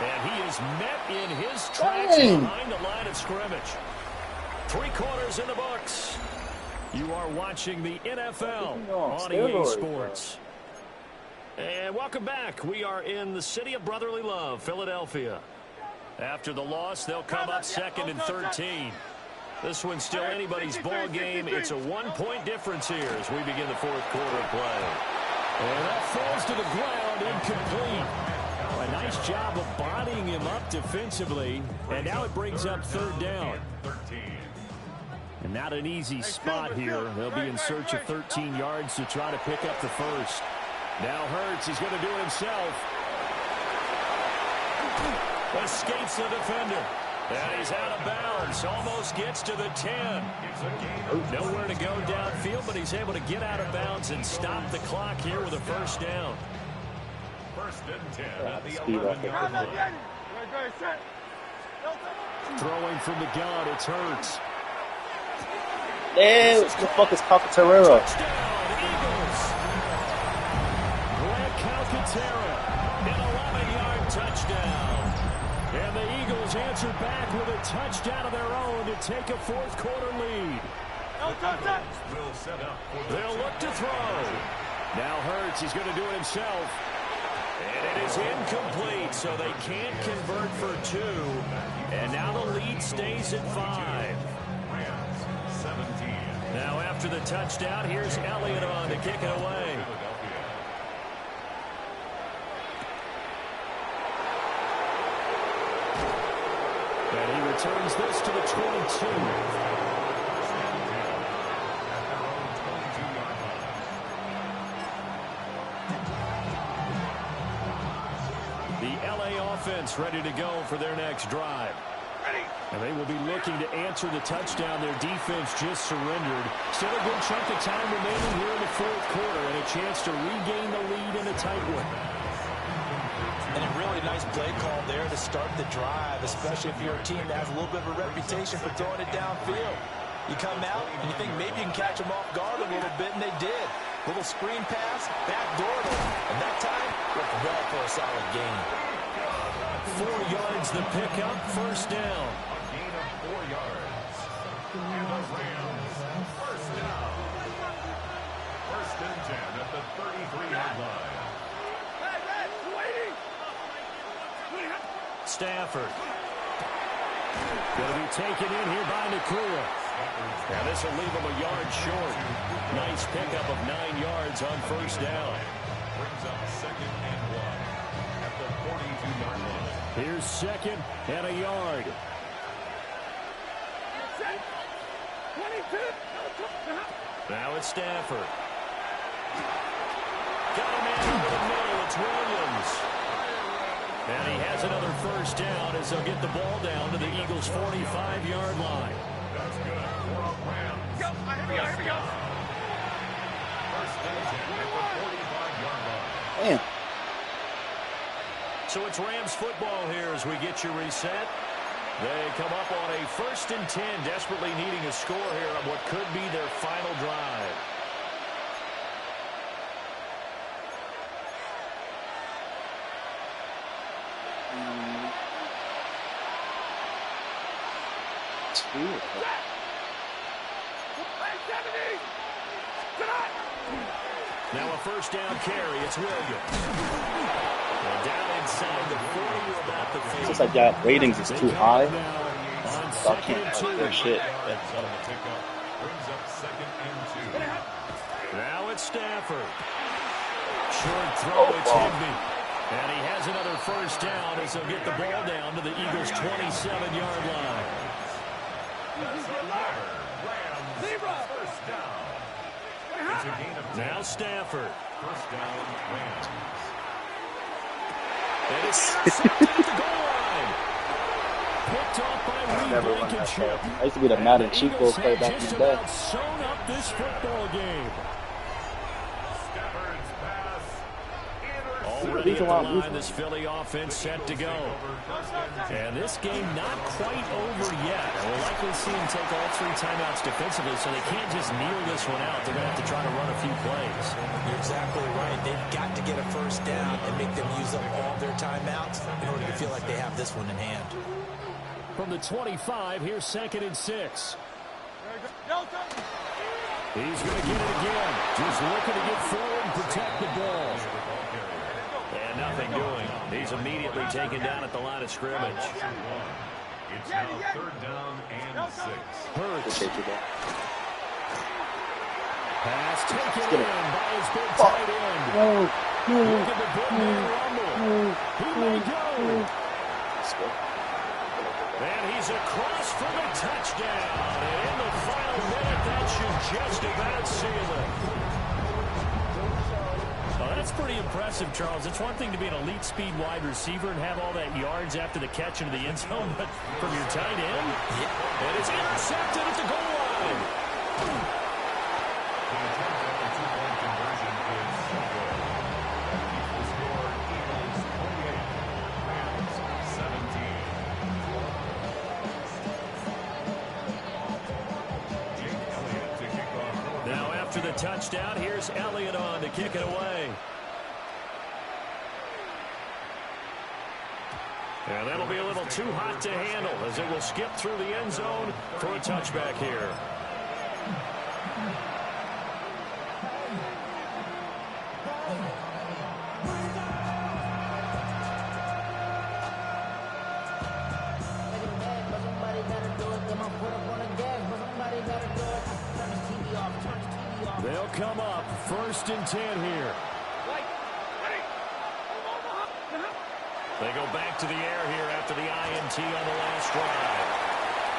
And he is met in his tracks behind the line of scrimmage. 3 quarters in the books. You are watching the NFL on EA Sports. And welcome back. We are in the city of brotherly love, Philadelphia. After the loss, they'll come up 2nd and 13. This one's still anybody's ball game. It's a 1-point difference here as we begin the 4th quarter of play. And that falls to the ground, incomplete. A nice job of bodying him up defensively. And now it brings up 3rd down. And not an easy spot here. They'll be in search of 13 yards to try to pick up the first. Now Hurts, he's going to do it himself. Escapes the defender. And he's out of bounds. Almost gets to the 10. Nowhere to go downfield, but he's able to get out of bounds and stop the clock here with a first down. First and 10 at the Speed up. 11-yard line. Throwing from the gun, it's Hurts. Hey, what the fuck is Calcaterra? Touchdown, Eagles. Grant Calcaterra, an 11-yard touchdown. And the Eagles answer back with a touchdown of their own to take a 4th quarter lead. Will set up for the They'll look to throw. Now Hurts, he's going to do it himself. And it is incomplete, so they can't convert for 2. And now the lead lead stays at 5. Rams 17. Now after the touchdown, here's Elliott on to kick it away. And he returns this to the 22. The LA offense ready to go for their next drive. And they will be looking to answer the touchdown their defense just surrendered. Still a good chunk of time remaining here in the fourth quarter and a chance to regain the lead in a tight one. And a really nice play call there to start the drive, especially if you're a team that has a little bit of a reputation for throwing it downfield. You come out and you think maybe you can catch them off guard a little bit, and they did. Little screen pass, backdoor them, and that time worked well for a solid gain. 4 yards the pickup, first down. A gain of 4 yards. And the Rams, first down. First and 10 at the 33-yard line. Stafford. Going to be taken in here by Nakua. Now this will leave him a yard short. Nice pickup of 9 yards on first down. Brings up second and 1 at the 42-yard line. Here's second and a yard. 22. Now it's Stafford. Got a man over the middle. It's Williams. And he has another first down as they'll get the ball down to the Eagles' 45-yard line. That's good for a Rams. Go. Here we go. First and 10 at the 45-yard line. Damn. So it's Rams football here as we get you reset. They come up on a first and 10, desperately needing a score here on what could be their final drive. Now a first down carry. It's Williams. And down inside the 40 or about the 50. It's just like that ratings is too high. On So I second can't and 2. do shit. Brings up second and 2. Now it's Stafford. Short throw, it's Higbee. And he has another first down as they'll get the ball down to the Eagles' 27-yard line. First down. It's a gain of 10. Now Stafford. First down, Rams. And it's intercepted at the goal line. Picked off by Reed Never run that Blankenship. fast. I used to be the Madden cheat code Eagles player have back in just the day. about sewn up this football game. Stafford's pass. Already at the line, this Philly offense set to go. And this game not quite over yet. And we'll likely see them take all 3 timeouts defensively, so they can't just kneel this one out. They're going to have to try to run a few plays. You're exactly right. They've got to get a first down and make them use up all their timeouts in order to feel like they have this one in hand. From the 25, here's second and 6. He's going to get it again. Just looking to get forward and protect the ball. And nothing doing. He's immediately taken down at the line of scrimmage. It's now third down and 6. Hurts. Appreciate you, bro. Pass taken in by his big tight end. Look at the big man rumble. He may go. And he's across for the touchdown. And in the final minute, that should just about seal it. Well, that's pretty impressive, Charles. It's one thing to be an elite speed wide receiver and have all that yards after the catch into the end zone, but from your tight end, and it's intercepted at the goal line. The attempt at the two-point conversion is good. The score Eagles 28, Rams 17. Jake Elliott to kick off. Now after the touchdown, here's Elliott on to kick it away. And that'll be a little too hot to handle as it will skip through the end zone for a touchback here. come up. 1st and 10 here. They go back to the air here after the INT on the last drive.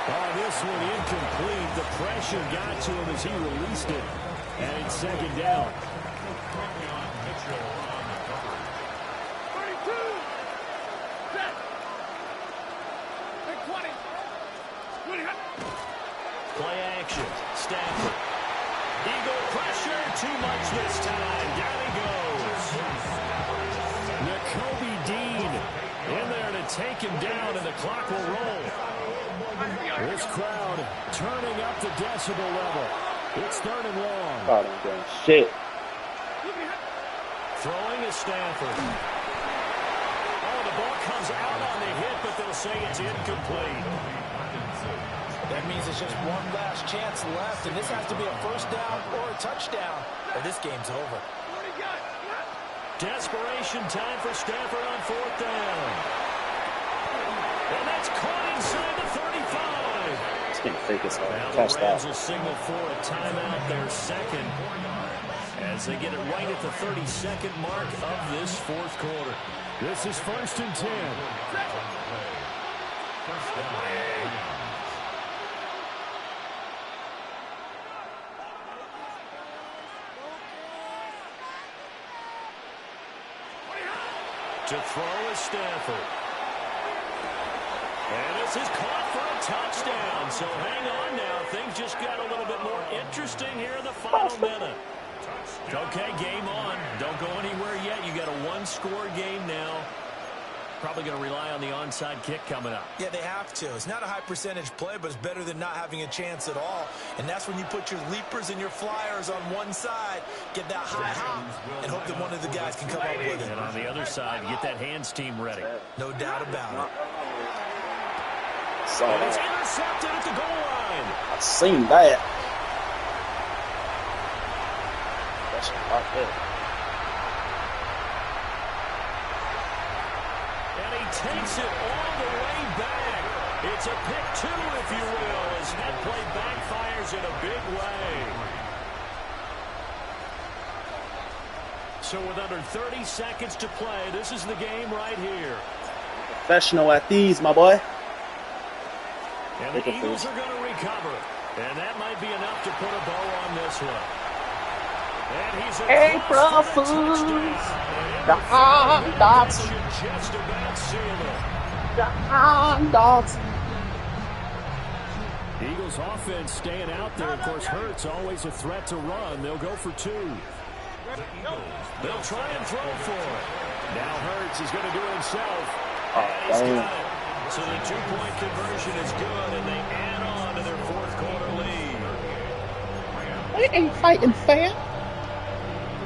Oh, this one incomplete. The pressure got to him as he released it. And it's 2nd down. Play action. Stafford. Eagle pressure. Too much this time. Down he goes. Nakobe Dean in there to take him down, and the clock will roll. This crowd turning up the decibel level. It's 3rd and long. God, I'm doing shit. Throwing is Stafford. Oh, the ball comes out on the hit, but they'll say it's incomplete. That means it's just one last chance left, and this has to be a 1st down or a touchdown, or this game's over. Desperation time for Stafford on 4th down. And that's caught inside the 35. It's going to fake us out. Now Catch the that. Rams will signal for a timeout, their 2nd, as they get it right at the 32nd mark of this 4th quarter. This is 1st and 10. To throw is Stafford. And this is caught for a touchdown. So hang on now. Things just got a little bit more interesting here in the final minute. Okay, game on. Don't go anywhere yet. You got a 1-score game now. Probably going to rely on the onside kick coming up. Yeah, they have to. It's not a high percentage play, but it's better than not having a chance at all. And that's when you put your leapers and your flyers on one side, get that high hop, and hope that one of the guys can come up with it. And on the other side, get that hands team ready. No doubt about it. And it's intercepted at the goal line. I've seen that. That's not good. Takes it all the way back. It's a pick 2, if you will, as that play backfires in a big way. So with under 30 seconds to play, this is the game right here. Professional at these, my boy. And the Eagles are going to recover. And that might be enough to put a bow on this one. And he's April Fools. Dotson. Just about sealed it. Dotson. Eagles offense staying out there. Of course, Hurts always a threat to run. They'll go for 2. They'll try and throw for it. Now Hurts is going to do it himself. He's got it. So the 2-point conversion is good, and they add on to their 4th quarter lead. We ain't fighting fair.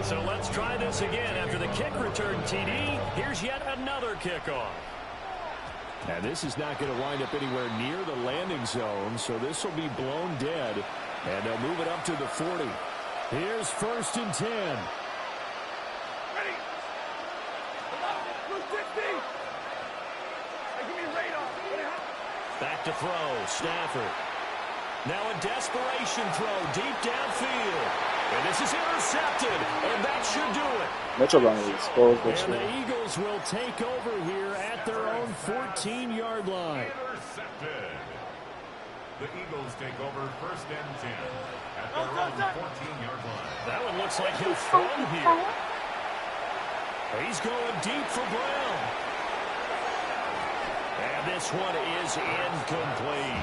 So let's try this again. After the kick return TD, here's yet another kickoff. And this is not going to wind up anywhere near the landing zone, so this will be blown dead. And they'll move it up to the 40. Here's 1st and 10. Ready. Back to throw, Stafford. Now a desperation throw deep downfield. And this is intercepted, and that should do it. Mitchell running these scores this And year. the Eagles will take over here at their own 14-yard line. Intercepted. The Eagles take over 1st and 10 at their own 14-yard line. That one looks like he'll throw here. He's going deep for Brown. And this one is incomplete.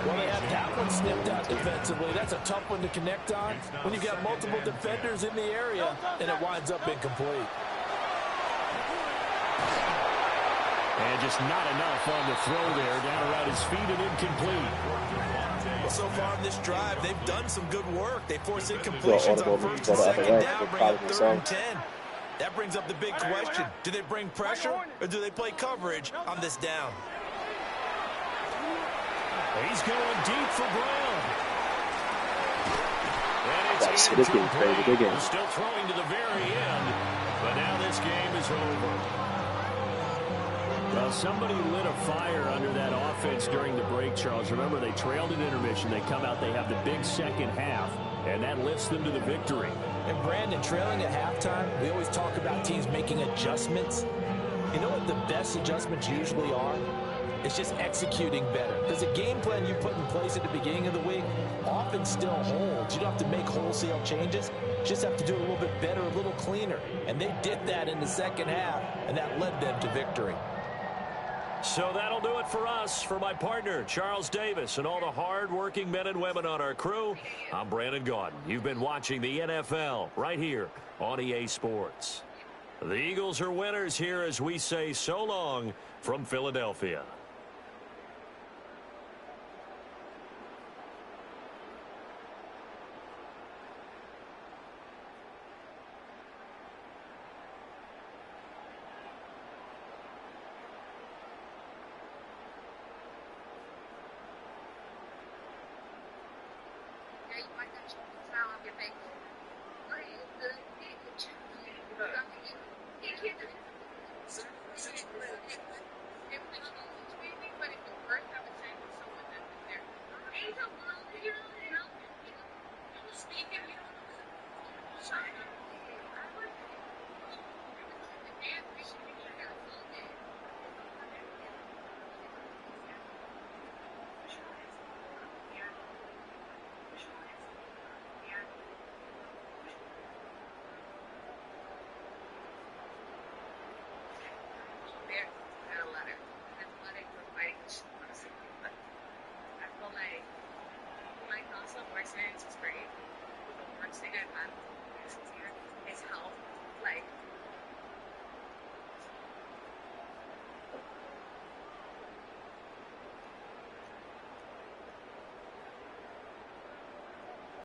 Well, they had that one snipped out defensively. That's a tough one to connect on when you've got multiple defenders in the area, and it winds up incomplete. And just not enough on the throw there. Down around his feet and incomplete. Well, so far in this drive, they've done some good work. They forced incompletions on 1st and 2nd down, bring up 3rd and 10. That brings up the big question. Do they bring pressure, or do they play coverage on this down? He's going deep for Brown. And That's it's getting crazy. Good game. Still throwing to the very end, but now this game is over. Well, somebody lit a fire under that offense during the break, Charles. Remember, they trailed at intermission. They come out, they have the big second half. and that lifts them to the victory. And Brandon, trailing at halftime, we always talk about teams making adjustments. You know what the best adjustments usually are? It's just executing better. Because the game plan you put in place at the beginning of the week often still holds. You don't have to make wholesale changes. You just have to do it a little bit better, a little cleaner. And they did that in the second half, and that led them to victory. So that'll do it for us. For my partner, Charles Davis, and all the hard-working men and women on our crew, I'm Brandon Gaudin. You've been watching the NFL right here on EA Sports. The Eagles are winners here as we say so long from Philadelphia. Thank you.